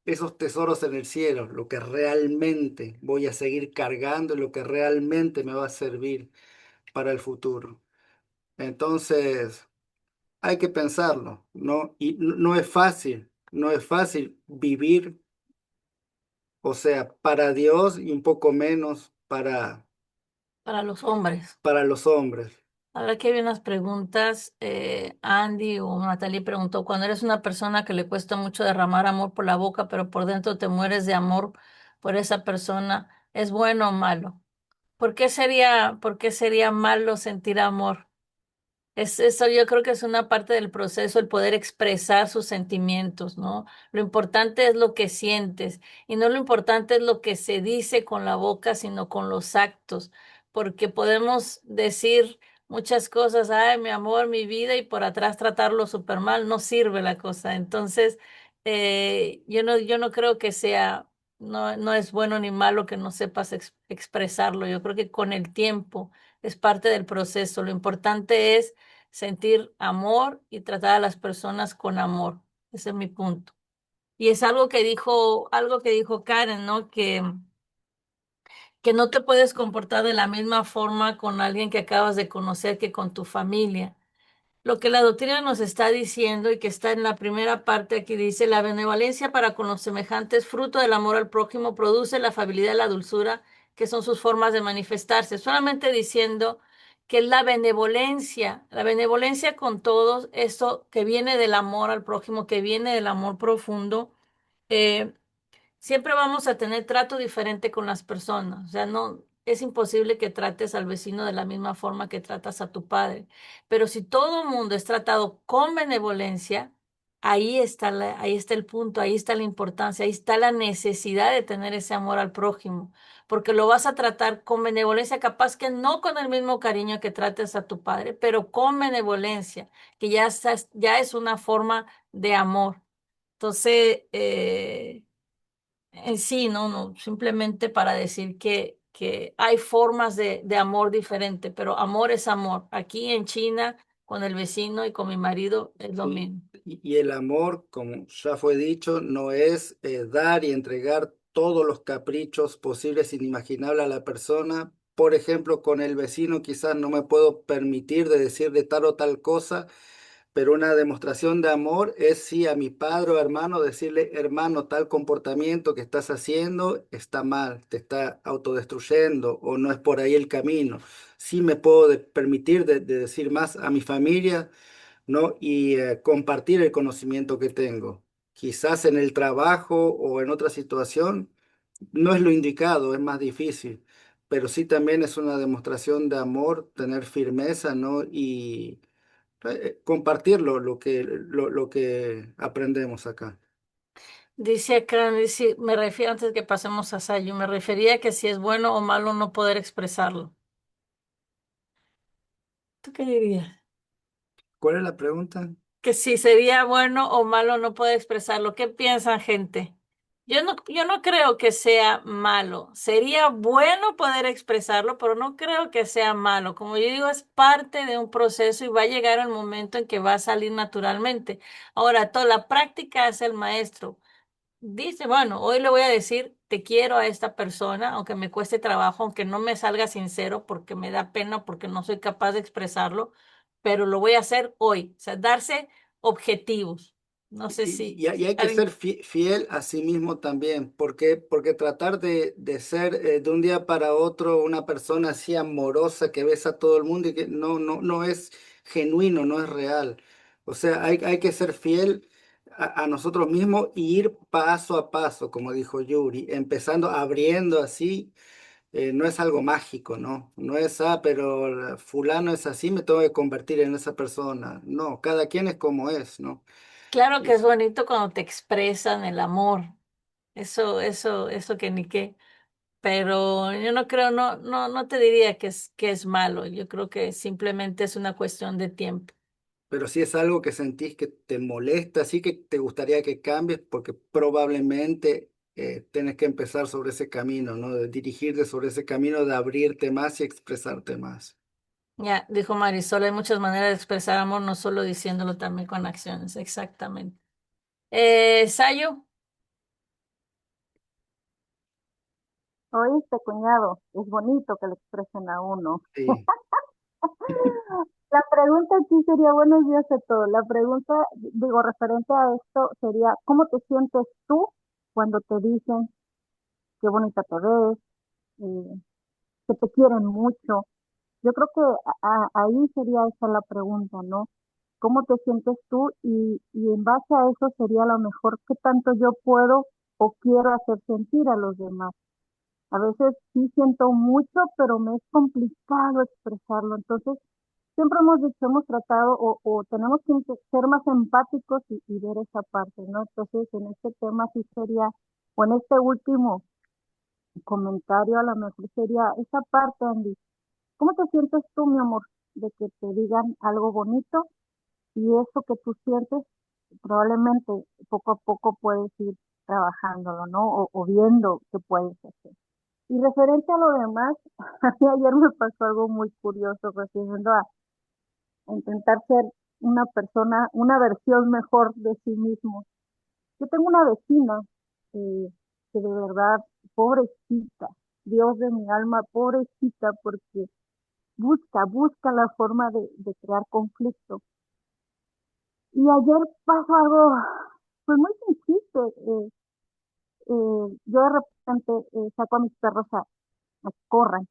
esos tesoros en el cielo, lo que realmente voy a seguir cargando y lo que realmente me va a servir para el futuro. Entonces, hay que pensarlo, ¿no? Y no es fácil, no es fácil vivir, o sea, para Dios y un poco menos Para los hombres. para los hombres. Ahora que hay unas preguntas, Andy o Natalie preguntó, cuando eres una persona que le cuesta mucho derramar amor por la boca, pero por dentro te mueres de amor por esa persona, ¿es bueno o malo? Por qué sería malo sentir amor? Es eso, yo creo que es una parte del proceso el poder expresar sus sentimientos, ¿no? Lo importante es lo que sientes y no lo importante es lo que se dice con la boca, sino con los actos, porque podemos decir muchas cosas, ay, mi amor, mi vida, y por atrás tratarlo súper mal, no sirve la cosa. Entonces, yo no creo que sea, no es bueno ni malo que no sepas expresarlo. Yo creo que con el tiempo es parte del proceso. Lo importante es sentir amor y tratar a las personas con amor. Ese es mi punto. Y es algo que dijo Karen, ¿no? Que no te puedes comportar de la misma forma con alguien que acabas de conocer que con tu familia. Lo que la doctrina nos está diciendo y que está en la primera parte aquí dice, la benevolencia para con los semejantes, fruto del amor al prójimo, produce la afabilidad y la dulzura, que son sus formas de manifestarse. Solamente diciendo que es la benevolencia con todos, eso que viene del amor al prójimo, que viene del amor profundo. eh, Siempre vamos a tener trato diferente con las personas. O sea, no es imposible que trates al vecino de la misma forma que tratas a tu padre. Pero si todo el mundo es tratado con benevolencia, ahí está el punto, ahí está la importancia, ahí está la necesidad de tener ese amor al prójimo. Porque lo vas a tratar con benevolencia, capaz que no con el mismo cariño que trates a tu padre, pero con benevolencia, que ya es una forma de amor. Entonces, sí, no, simplemente para decir que hay formas de amor diferente, pero amor es amor. Aquí en China, con el vecino y con mi marido, es lo Y, mismo. y el amor, como ya fue dicho, no es dar y entregar todos los caprichos posibles e inimaginables a la persona. Por ejemplo, con el vecino quizás no me puedo permitir de decirle tal o tal cosa, pero una demostración de amor es sí a mi padre o hermano decirle, hermano, tal comportamiento que estás haciendo está mal, te está autodestruyendo o no es por ahí el camino. Sí me puedo permitir de decir más a mi familia, ¿no? Y compartir el conocimiento que tengo. Quizás en el trabajo o en otra situación no es lo indicado, es más difícil, pero sí también es una demostración de amor, tener firmeza, ¿no? Y compartir lo que aprendemos acá. Dice acá, dice, me refiero antes que pasemos a Sayo, me refería a que si es bueno o malo no poder expresarlo. ¿Tú qué dirías? ¿Cuál es la pregunta? Que si sería bueno o malo no poder expresarlo. ¿Qué piensan, gente? Yo no creo que sea malo. Sería bueno poder expresarlo, pero no creo que sea malo. Como yo digo, es parte de un proceso y va a llegar el momento en que va a salir naturalmente. Ahora, toda la práctica es el maestro. Dice, bueno, hoy le voy a decir, te quiero a esta persona, aunque me cueste trabajo, aunque no me salga sincero, porque me da pena, porque no soy capaz de expresarlo, pero lo voy a hacer hoy. O sea, darse objetivos. No sé si Y hay que ser fiel a sí mismo también, porque tratar de ser de un día para otro una persona así amorosa que besa a todo el mundo y que no es genuino, no es real. O sea, hay que ser fiel a nosotros mismos y ir paso a paso, como dijo Yuri, empezando, abriendo así. No es algo mágico, ¿no? No es, pero fulano es así, me tengo que convertir en esa persona. No, cada quien es como es, ¿no? claro que es bonito cuando te expresan el amor. Eso que ni qué. Pero yo no creo, no te diría que es malo. Yo creo que simplemente es una cuestión de tiempo. Pero si es algo que sentís que te molesta, sí que te gustaría que cambies, porque probablemente tenés que empezar sobre ese camino, ¿no? De dirigirte sobre ese camino, de abrirte más y expresarte más. Ya, dijo Marisol, hay muchas maneras de expresar amor, no solo diciéndolo, también con acciones. Exactamente. Sayo, Oíste, cuñado, es bonito que le expresen a uno. Sí, La pregunta aquí sería, buenos días a todos. La pregunta, digo, referente a esto sería, ¿cómo te sientes tú cuando te dicen qué bonita te ves, eh, que te quieren mucho? Yo creo que ahí sería esa la pregunta, ¿no? ¿Cómo te sientes tú? Y en base a eso sería a lo mejor qué tanto yo puedo o quiero hacer sentir a los demás. A veces sí siento mucho, pero me es complicado expresarlo. Entonces, siempre hemos dicho, hemos tratado o tenemos que ser más empáticos y ver esa parte, ¿no? Entonces, en este tema sí sería, o en este último comentario, a lo mejor sería esa parte, Andy. ¿Cómo te sientes tú, mi amor, de que te digan algo bonito y eso que tú sientes, probablemente poco a poco puedes ir trabajándolo, ¿no? O viendo qué puedes hacer. Y referente a lo demás, a mí ayer me pasó algo muy curioso refiriendo a intentar ser una persona, una versión mejor de sí mismo. Yo tengo una vecina que de verdad, pobrecita, Dios de mi alma, pobrecita, porque busca la forma de crear conflicto. Y ayer pasó algo, pues muy sencillo. Yo de repente saco a mis perros a que corran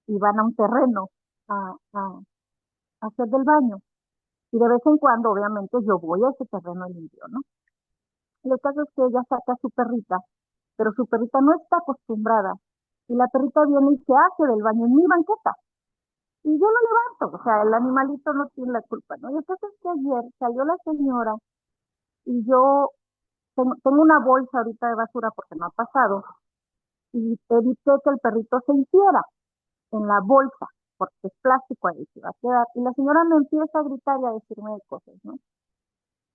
y van a un terreno a hacer del baño. Y de vez en cuando, obviamente, yo voy a ese terreno limpio, ¿no? El caso es que ella saca a su perrita, pero su perrita no está acostumbrada. Y la perrita viene y se hace del baño en mi banqueta. Y yo lo levanto, o sea, el animalito no tiene la culpa, ¿no? Y entonces que ayer salió la señora y yo tengo una bolsa ahorita de basura porque me ha pasado y evité que el perrito se hiciera en la bolsa porque es plástico ahí se va a quedar. Y la señora me empieza a gritar y a decirme de cosas, ¿no?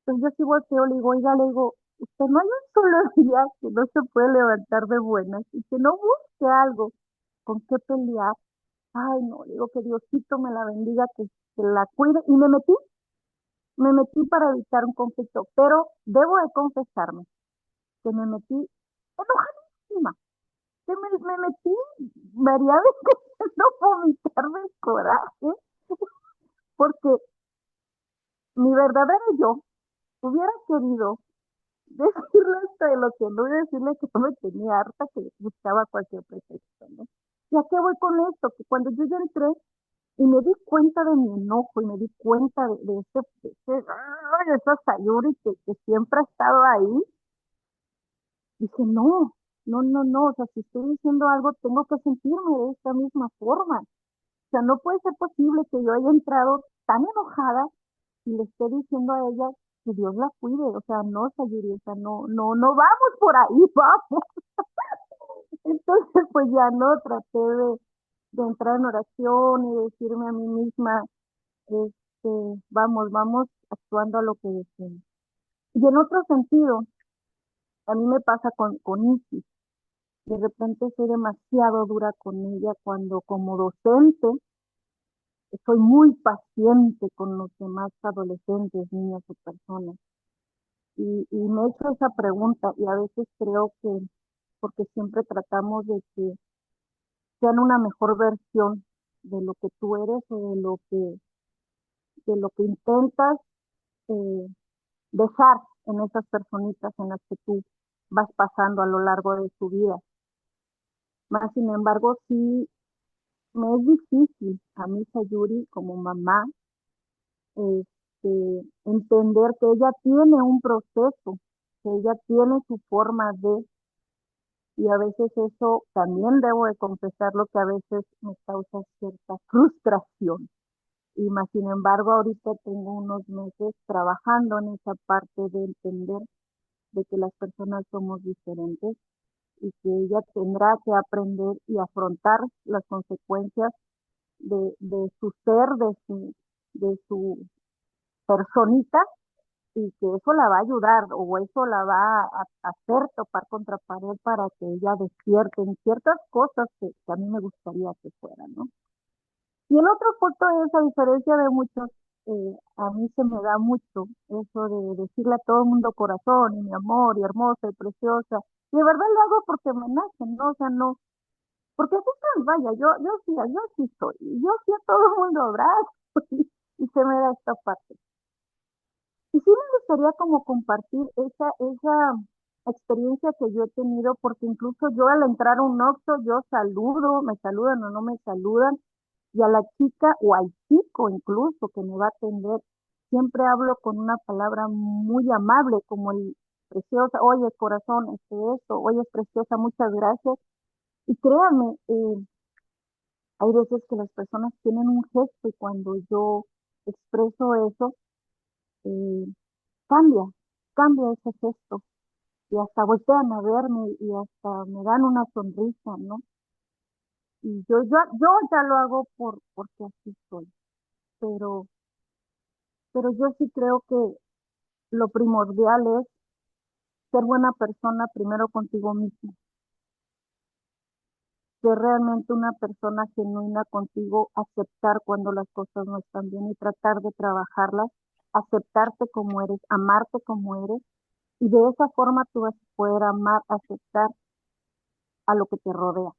Entonces yo sí volteo, le digo, oiga, le digo, usted no hay un solo día que no se puede levantar de buenas y que no busque algo con qué pelear. Ay, no, le digo que Diosito me la bendiga, que la cuide. Y me metí para evitar un conflicto, pero debo de confesarme que me metí enojadísima, que me metí, María, de no vomitar de coraje, porque mi verdadero yo hubiera querido decirle esto de lo que no y decirle que no me tenía harta, que buscaba cualquier pretexto, ¿no? ¿Y a qué voy con esto? Que cuando yo ya entré y me di cuenta de mi enojo y me di cuenta de esa Sayuri que siempre ha estado ahí, dije, no, o sea, si estoy diciendo algo, tengo que sentirme de esta misma forma. O sea, no puede ser posible que yo haya entrado tan enojada y le esté diciendo a ella que Dios la cuide, o sea, no, Sayuri, o sea, no vamos por ahí, vamos. Entonces, pues ya no, traté de entrar en oración y decirme a mí misma, vamos actuando a lo que decimos. Y en otro sentido, A mí me pasa con Isis. De repente soy demasiado dura con ella cuando como docente soy muy paciente con los demás adolescentes, niños o personas. Y me he hecho esa pregunta y a veces creo que porque siempre tratamos de que sean una mejor versión de lo que tú eres o de lo que intentas eh, dejar en esas personitas en las que tú vas pasando a lo largo de tu vida. Más sin embargo, sí me es difícil a mí, Sayuri, como mamá, entender que ella tiene un proceso, que ella tiene su forma de, y a veces eso también debo de confesarlo que a veces me causa cierta frustración. Y más sin embargo, ahorita tengo unos meses trabajando en esa parte de entender de que las personas somos diferentes y que ella tendrá que aprender y afrontar las consecuencias de su ser, de su personita, y que eso la va a ayudar o eso la va a hacer topar contra pared para que ella despierte en ciertas cosas que a mí me gustaría que fueran, ¿no? Y el otro punto es, a diferencia de muchos, a mí se me da mucho eso de decirle a todo el mundo corazón y mi amor y hermosa y preciosa. Y de verdad lo hago porque me nace, ¿no? O sea, no, porque así soy, vaya, yo sí soy. Y yo sí a todo el mundo abrazo y se me da esta parte. Y sí me gustaría como compartir esa experiencia que yo he tenido, porque incluso yo al entrar a un Oxxo, yo saludo, me saludan o no me saludan, y a la chica o al chico incluso que me va a atender, siempre hablo con una palabra muy amable, como el preciosa, oye corazón, esto, oye preciosa, muchas gracias. Y créanme, hay veces que las personas tienen un gesto y cuando yo expreso eso, eh, cambia, cambia ese gesto y hasta voltean a verme y hasta me dan una sonrisa, ¿no? Y yo ya lo hago porque así soy, pero, pero yo sí creo que lo primordial es ser buena persona primero contigo mismo, ser realmente una persona genuina contigo, aceptar cuando las cosas no están bien y tratar de trabajarlas, aceptarte como eres, amarte como eres, y de esa forma tú vas a poder amar, aceptar a lo que te rodea.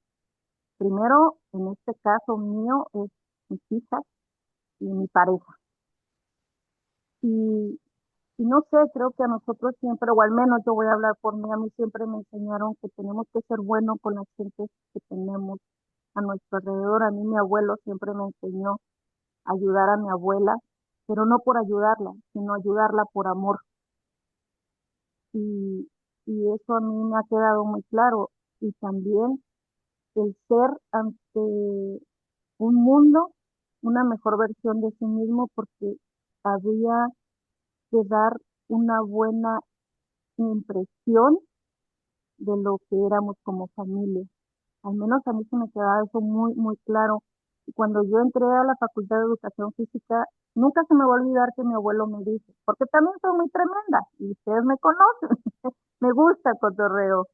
Primero, en este caso mío, es mis hijas y mi pareja. Y, y no sé, creo que a nosotros siempre, o al menos yo voy a hablar por mí, a mí siempre me enseñaron que tenemos que ser buenos con las gentes que tenemos a nuestro alrededor. A mí mi abuelo siempre me enseñó a ayudar a mi abuela, pero no por ayudarla, sino ayudarla por amor. Y, y eso a mí me ha quedado muy claro. Y también el ser ante un mundo, una mejor versión de sí mismo, porque había que dar una buena impresión de lo que éramos como familia. Al menos a mí se me quedaba eso muy, muy claro. Y cuando yo entré a la Facultad de Educación Física, nunca se me va a olvidar que mi abuelo me dijo, porque también soy muy tremenda, y ustedes me conocen, me gusta el cotorreo.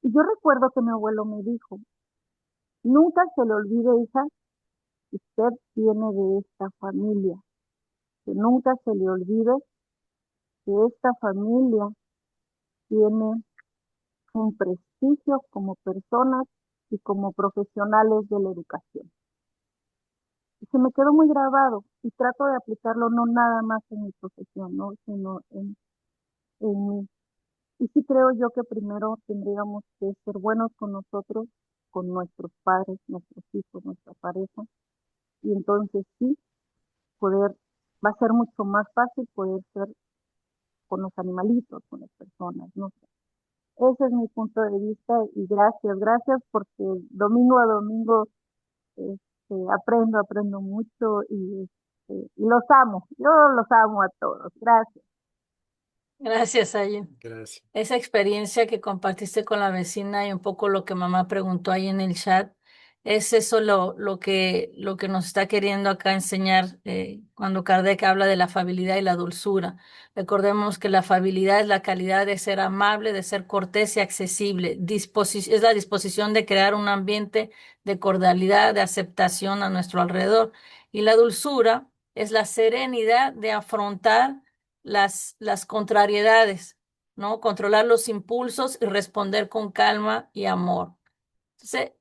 Y yo recuerdo que mi abuelo me dijo, nunca se le olvide, hija, que usted viene de esta familia, que nunca se le olvide que esta familia tiene un prestigio como personas y como profesionales de la educación. Y se me quedó muy grabado y trato de aplicarlo no nada más en mi profesión, ¿no? Sino en mí. Y sí creo yo que primero tendríamos que ser buenos con nosotros, con nuestros padres, nuestros hijos, nuestra pareja, y entonces sí poder, va a ser mucho más fácil poder ser con los animalitos, con las personas, ¿no? Ese es mi punto de vista y gracias porque domingo a domingo aprendo mucho y los amo, yo los amo a todos. Gracias. Gracias, Ayen. Gracias. Esa experiencia que compartiste con la vecina y un poco lo que mamá preguntó ahí en el chat, Es eso lo que nos está queriendo acá enseñar cuando Kardec habla de la afabilidad y la dulzura. Recordemos que la afabilidad es la calidad de ser amable, de ser cortés y accesible. Es la disposición de crear un ambiente de cordialidad, de aceptación a nuestro alrededor. Y la dulzura es la serenidad de afrontar las contrariedades, ¿no? Controlar los impulsos y responder con calma y amor. Entonces,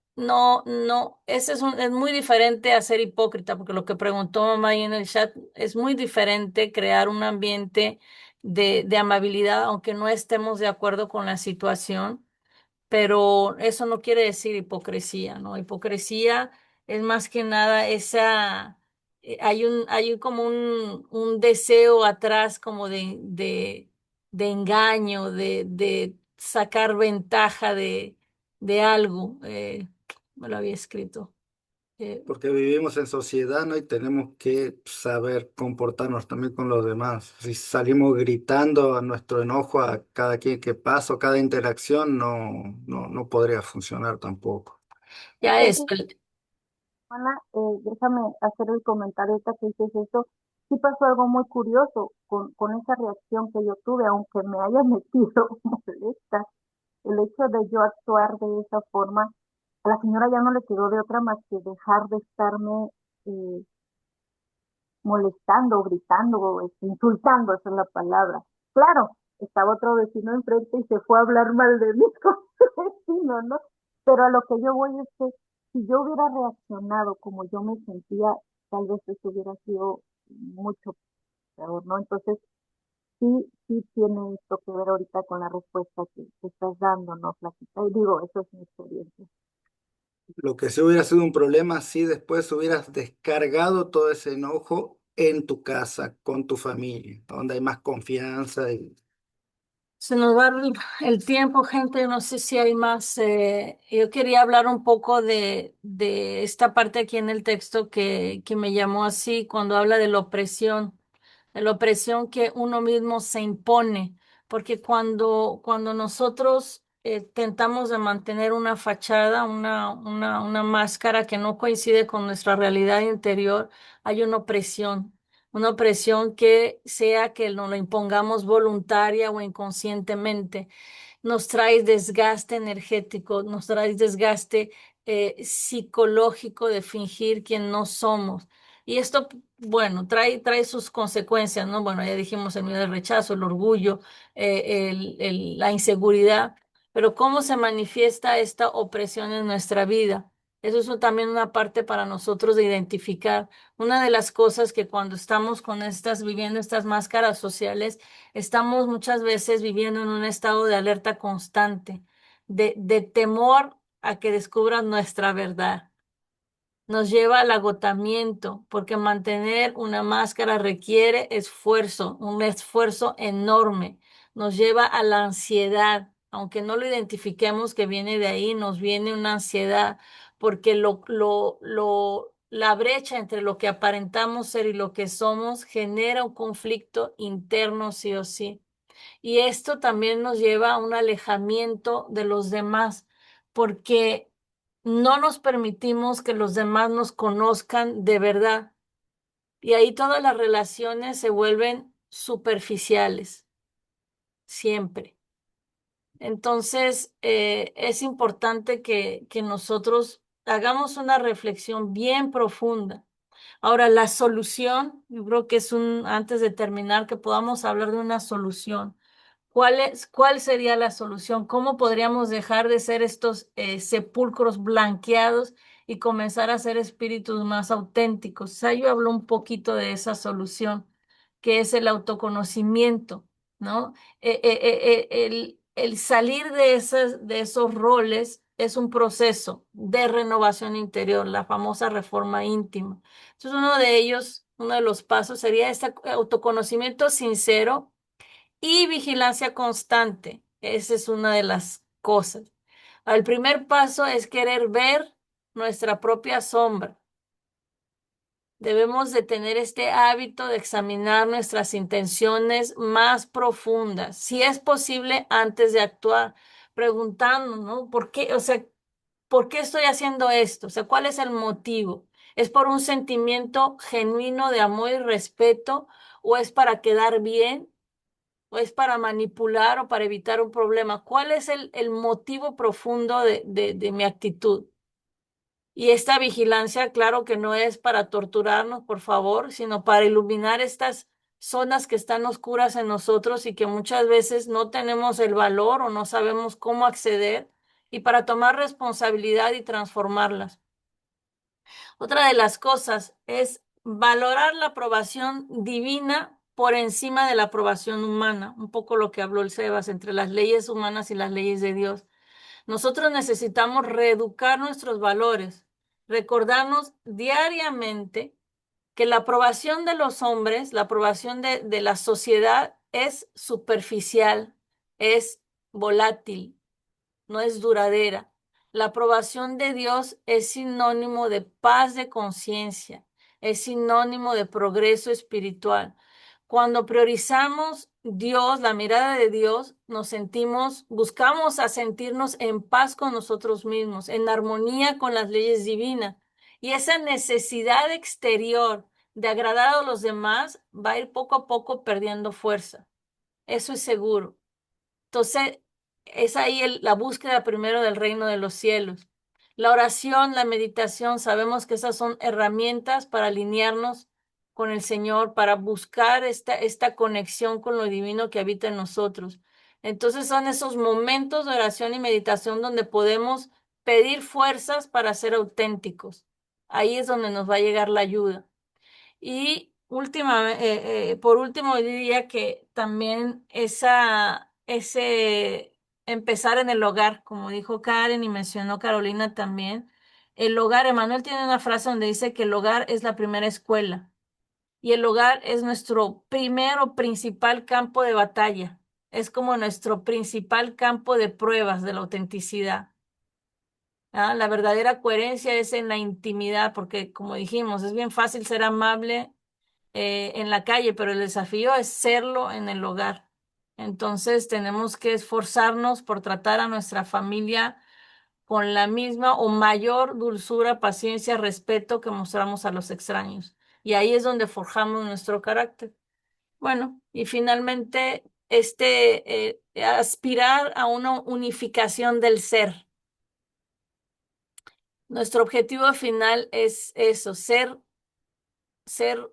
ese es muy diferente a ser hipócrita, porque lo que preguntó mamá ahí en el chat es muy diferente crear un ambiente de amabilidad, aunque no estemos de acuerdo con la situación, pero eso no quiere decir hipocresía, ¿no? Hipocresía es más que nada hay como un deseo atrás como de engaño, de sacar ventaja de algo. Me lo había escrito. Eh, Porque vivimos en sociedad, ¿no? Y tenemos que saber comportarnos también con los demás. Si salimos gritando a nuestro enojo a cada quien que pasa o cada interacción, no podría funcionar tampoco. ya es, Ana, déjame hacer el comentario ahorita que dices esto. Sí pasó algo muy curioso con esa reacción que yo tuve, aunque me haya metido molesta. El hecho de yo actuar de esa forma, a la señora ya no le quedó de otra más que dejar de estarme eh, molestando, gritando, insultando, esa es la palabra. Claro, estaba otro vecino enfrente y se fue a hablar mal de mí con su vecino, ¿no? Pero a lo que yo voy es que si yo hubiera reaccionado como yo me sentía, tal vez eso hubiera sido mucho peor, ¿no? Entonces, sí tiene esto que ver ahorita con la respuesta que estás dando, ¿no, Flaquita? Y digo, eso es mi experiencia. Lo que sí hubiera sido un problema si después hubieras descargado todo ese enojo en tu casa, con tu familia, donde hay más confianza y se nos va el tiempo, gente. No sé si hay más. Yo quería hablar un poco de esta parte aquí en el texto que me llamó así, cuando habla de la opresión que uno mismo se impone, porque cuando nosotros tentamos de mantener una fachada, una máscara que no coincide con nuestra realidad interior, hay una opresión que sea que nos lo impongamos voluntaria o inconscientemente, nos trae desgaste energético, nos trae desgaste psicológico de fingir quien no somos. Y esto, bueno, trae sus consecuencias, ¿no? Bueno, ya dijimos el miedo al rechazo, el orgullo, la inseguridad, pero ¿cómo se manifiesta esta opresión en nuestra vida? Eso es también una parte para nosotros de identificar. Una de las cosas que cuando estamos viviendo estas máscaras sociales, estamos muchas veces viviendo en un estado de alerta constante, de temor a que descubran nuestra verdad. Nos lleva al agotamiento, porque mantener una máscara requiere esfuerzo, un esfuerzo enorme. Nos lleva a la ansiedad, aunque no lo identifiquemos que viene de ahí, nos viene una ansiedad, porque la brecha entre lo que aparentamos ser y lo que somos genera un conflicto interno sí o sí. Y esto también nos lleva a un alejamiento de los demás, porque no nos permitimos que los demás nos conozcan de verdad. Y ahí todas las relaciones se vuelven superficiales, siempre. Entonces, es importante que nosotros hagamos una reflexión bien profunda. Ahora, la solución, yo creo que antes de terminar, que podamos hablar de una solución. ¿Cuál sería la solución? ¿Cómo podríamos dejar de ser estos sepulcros blanqueados y comenzar a ser espíritus más auténticos? Sayo habló un poquito de esa solución, que es el autoconocimiento, ¿no? El salir de esos roles es un proceso de renovación interior, la famosa reforma íntima. Entonces, uno de los pasos sería este autoconocimiento sincero y vigilancia constante. Esa es una de las cosas. El primer paso es querer ver nuestra propia sombra. Debemos de tener este hábito de examinar nuestras intenciones más profundas, si es posible, antes de actuar, preguntando, ¿no? ¿Por qué? O sea, ¿por qué estoy haciendo esto? O sea, ¿cuál es el motivo? ¿Es por un sentimiento genuino de amor y respeto? ¿O es para quedar bien? ¿O es para manipular o para evitar un problema? ¿Cuál es el motivo profundo de mi actitud? Y esta vigilancia, claro que no es para torturarnos, por favor, sino para iluminar estas zonas que están oscuras en nosotros y que muchas veces no tenemos el valor o no sabemos cómo acceder y para tomar responsabilidad y transformarlas. Otra de las cosas es valorar la aprobación divina por encima de la aprobación humana, un poco lo que habló el Sebas entre las leyes humanas y las leyes de Dios. Nosotros necesitamos reeducar nuestros valores, recordarnos diariamente que la aprobación de los hombres, la aprobación de la sociedad es superficial, es volátil, no es duradera. La aprobación de Dios es sinónimo de paz de conciencia, es sinónimo de progreso espiritual. Cuando priorizamos Dios, la mirada de Dios, nos sentimos, buscamos a sentirnos en paz con nosotros mismos, en armonía con las leyes divinas. Y esa necesidad exterior de agradar a los demás va a ir poco a poco perdiendo fuerza. Eso es seguro. Entonces, es ahí la búsqueda primero del reino de los cielos. La oración, la meditación, sabemos que esas son herramientas para alinearnos con el Señor, para buscar esta conexión con lo divino que habita en nosotros. Entonces son esos momentos de oración y meditación donde podemos pedir fuerzas para ser auténticos. Ahí es donde nos va a llegar la ayuda. Y por último, diría que también ese empezar en el hogar, como dijo Karen y mencionó Carolina también, el hogar, Emmanuel tiene una frase donde dice que el hogar es la primera escuela y el hogar es nuestro primero principal campo de batalla, es como nuestro principal campo de pruebas de la autenticidad. ¿Ah? La verdadera coherencia es en la intimidad, porque como dijimos, es bien fácil ser amable en la calle, pero el desafío es serlo en el hogar. Entonces tenemos que esforzarnos por tratar a nuestra familia con la misma o mayor dulzura, paciencia, respeto que mostramos a los extraños. Y ahí es donde forjamos nuestro carácter. Bueno, y finalmente, aspirar a una unificación del ser. Nuestro objetivo final es eso, ser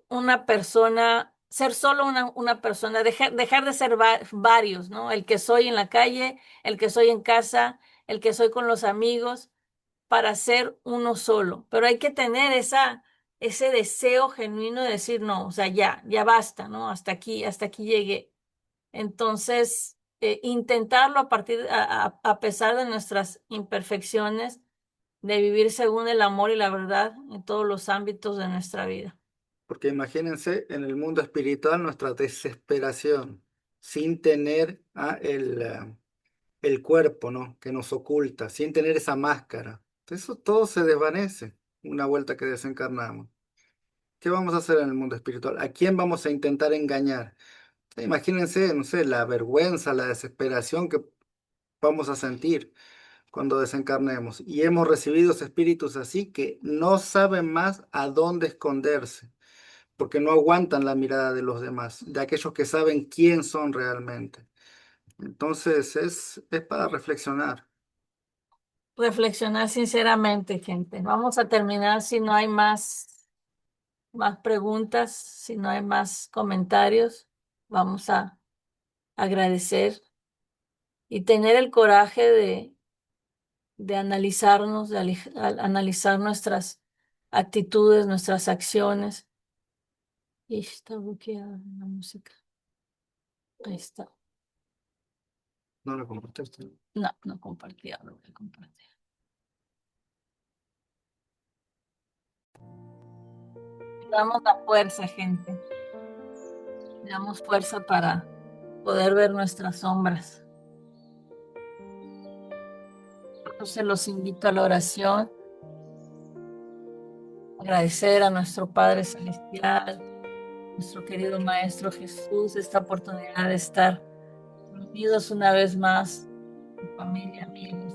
una persona, ser solo una persona, dejar de ser varios, ¿no? El que soy en la calle, el que soy en casa, el que soy con los amigos, para ser uno solo. Pero hay que tener ese deseo genuino de decir, no, o sea, ya basta, ¿no? Hasta aquí llegué. Entonces, intentarlo a pesar de nuestras imperfecciones, de vivir según el amor y la verdad en todos los ámbitos de nuestra vida. Porque imagínense en el mundo espiritual nuestra desesperación, sin tener el cuerpo, ¿no? Que nos oculta, sin tener esa máscara. Eso todo se desvanece una vuelta que desencarnamos. ¿Qué vamos a hacer en el mundo espiritual? ¿A quién vamos a intentar engañar? Imagínense, no sé, la vergüenza, la desesperación que vamos a sentir cuando desencarnemos. Y hemos recibido espíritus así que no saben más a dónde esconderse, porque no aguantan la mirada de los demás, de aquellos que saben quién son realmente. Entonces es para reflexionar. Reflexionar sinceramente, gente. Vamos a terminar si no hay más preguntas, si no hay más comentarios. Vamos a agradecer y tener el coraje de analizarnos, analizar nuestras actitudes, nuestras acciones. Y está bloqueada la música. Ahí está. No lo compartiste. No, no compartí, ahora voy a compartir. Damos la fuerza, gente. Damos fuerza para poder ver nuestras sombras. Entonces los invito a la oración. Agradecer a nuestro Padre Celestial, nuestro querido Maestro Jesús, esta oportunidad de estar unidos una vez más, en familia, amigos.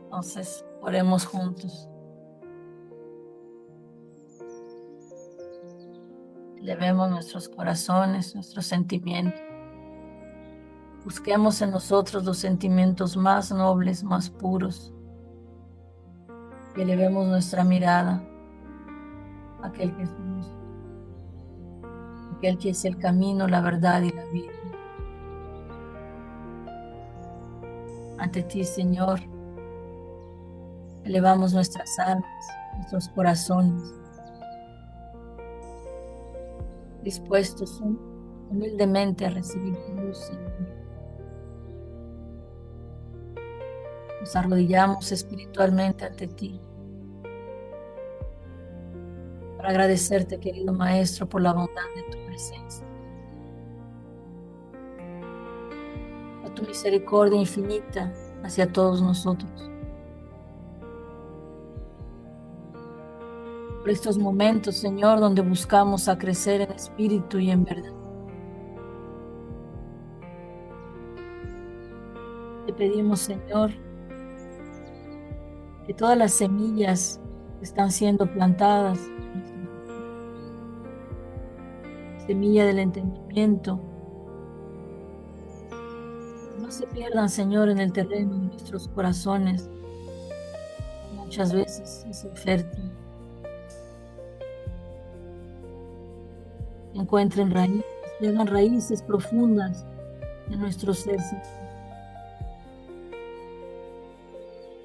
Entonces, oremos juntos. Elevemos nuestros corazones, nuestros sentimientos. Busquemos en nosotros los sentimientos más nobles, más puros. Y elevemos nuestra mirada a aquel que es luz, aquel que es el camino, la verdad y la vida. Ante ti, Señor, elevamos nuestras almas, nuestros corazones, dispuestos humildemente a recibir tu luz, Señor. Nos arrodillamos espiritualmente ante ti para agradecerte, querido Maestro, por la bondad de tu presencia, por tu misericordia infinita hacia todos nosotros, por estos momentos, Señor, donde buscamos a crecer en espíritu y en verdad. Te pedimos, Señor, que todas las semillas que están siendo plantadas, semilla del entendimiento, no se pierdan, Señor, en el terreno de nuestros corazones. Muchas veces es infértil. Encuentren raíces, hagan raíces profundas en nuestro ser, Señor.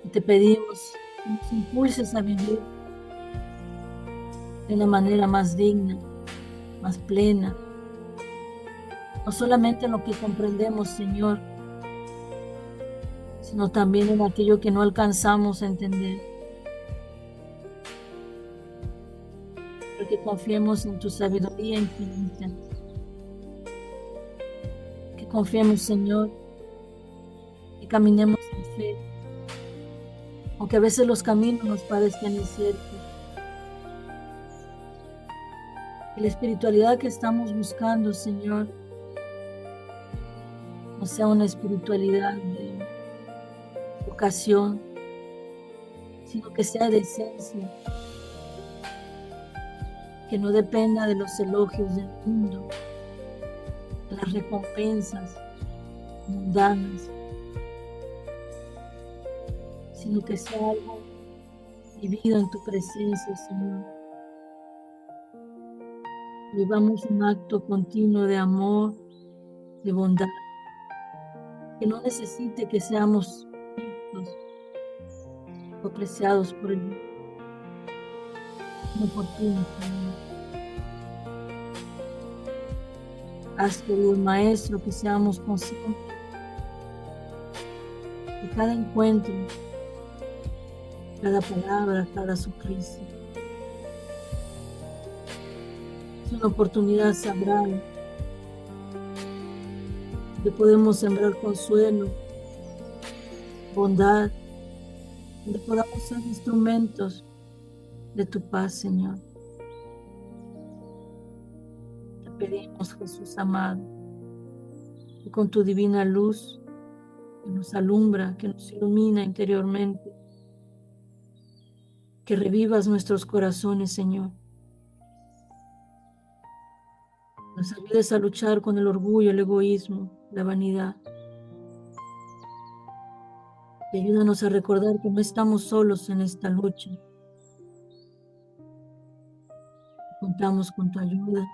Y te pedimos que nos impulses a vivir de una manera más digna, más plena, no solamente en lo que comprendemos, Señor, sino también en aquello que no alcanzamos a entender. Pero que confiemos en tu sabiduría infinita. Que confiemos, Señor, y caminemos en fe, aunque a veces los caminos nos parezcan inciertos. Que la espiritualidad que estamos buscando, Señor, no sea una espiritualidad de vocación, sino que sea de esencia, que no dependa de los elogios del mundo, de las recompensas mundanas, sino que sea algo vivido en tu presencia, Señor. Vivamos un acto continuo de amor, de bondad, que no necesite que seamos vistos o apreciados por el mundo. Oportuno, Señor. Haz, querido Maestro, que seamos conscientes de cada encuentro, cada palabra, cada sonrisa. Es una oportunidad sagrada donde podemos sembrar consuelo, bondad, donde podamos ser instrumentos de tu paz, Señor. Te pedimos, Jesús amado, que con tu divina luz que nos alumbra, que nos ilumina interiormente, que revivas nuestros corazones, Señor. Nos ayudes a luchar con el orgullo, el egoísmo, la vanidad. Y ayúdanos a recordar que no estamos solos en esta lucha. Contamos con tu ayuda,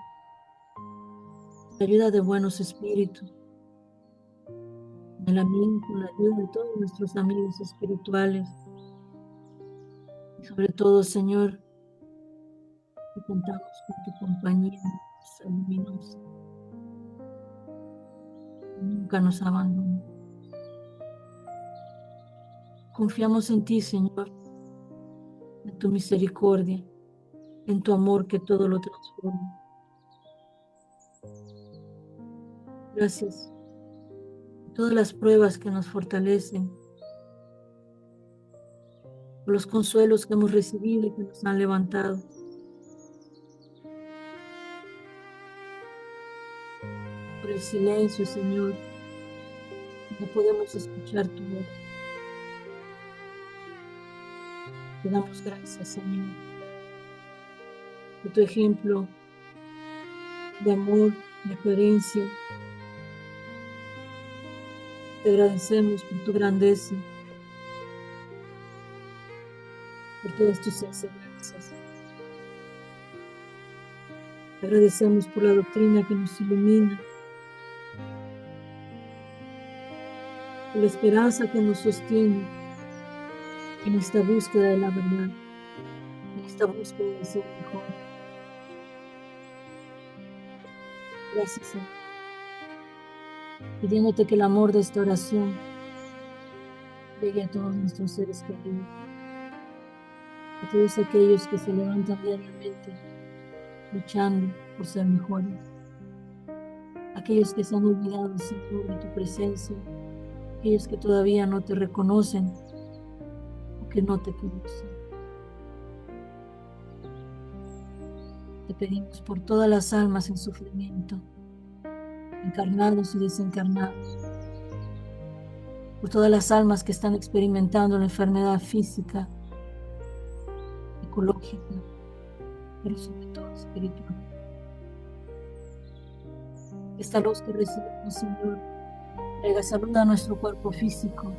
la ayuda de buenos espíritus, con la ayuda de todos nuestros amigos espirituales. Y sobre todo, Señor, que contamos con tu compañía luminosa. Nunca nos abandona. Confiamos en ti, Señor, en tu misericordia, en tu amor que todo lo transforma. Gracias por todas las pruebas que nos fortalecen, por los consuelos que hemos recibido y que nos han levantado. Por el silencio, Señor, no podemos escuchar tu voz. Te damos gracias, Señor, por tu ejemplo de amor, de coherencia. Te agradecemos por tu grandeza, por todas tus enseñanzas. Te agradecemos por la doctrina que nos ilumina, por la esperanza que nos sostiene en esta búsqueda de la verdad, en esta búsqueda de ser mejor. Gracias, Señor. Pidiéndote que el amor de esta oración llegue a todos nuestros seres queridos, a todos aquellos que se levantan diariamente luchando por ser mejores, aquellos que se han olvidado, Señor, de tu presencia, aquellos que todavía no te reconocen o que no te conocen. Te pedimos por todas las almas en sufrimiento, encarnados y desencarnados, por todas las almas que están experimentando la enfermedad física, ecológica, pero sobre todo espiritual. Esta luz que recibimos, Señor, traiga salud a nuestro cuerpo físico,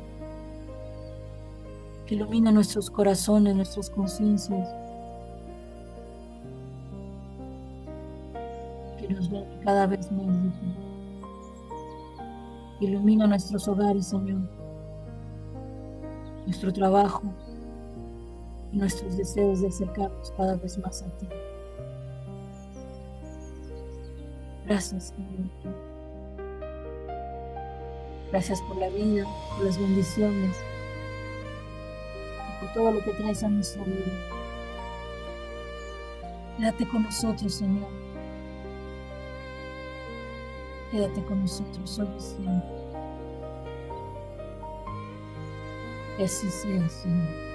que ilumine nuestros corazones, nuestras conciencias, que nos vea cada vez más de ti. Ilumina nuestros hogares, Señor, nuestro trabajo y nuestros deseos de acercarnos cada vez más a ti. Gracias, Señor. Gracias por la vida, por las bendiciones y por todo lo que traes a nuestra vida. Quédate con nosotros, Señor. Quédate con nosotros hoy y siempre. Que así sea, Señor.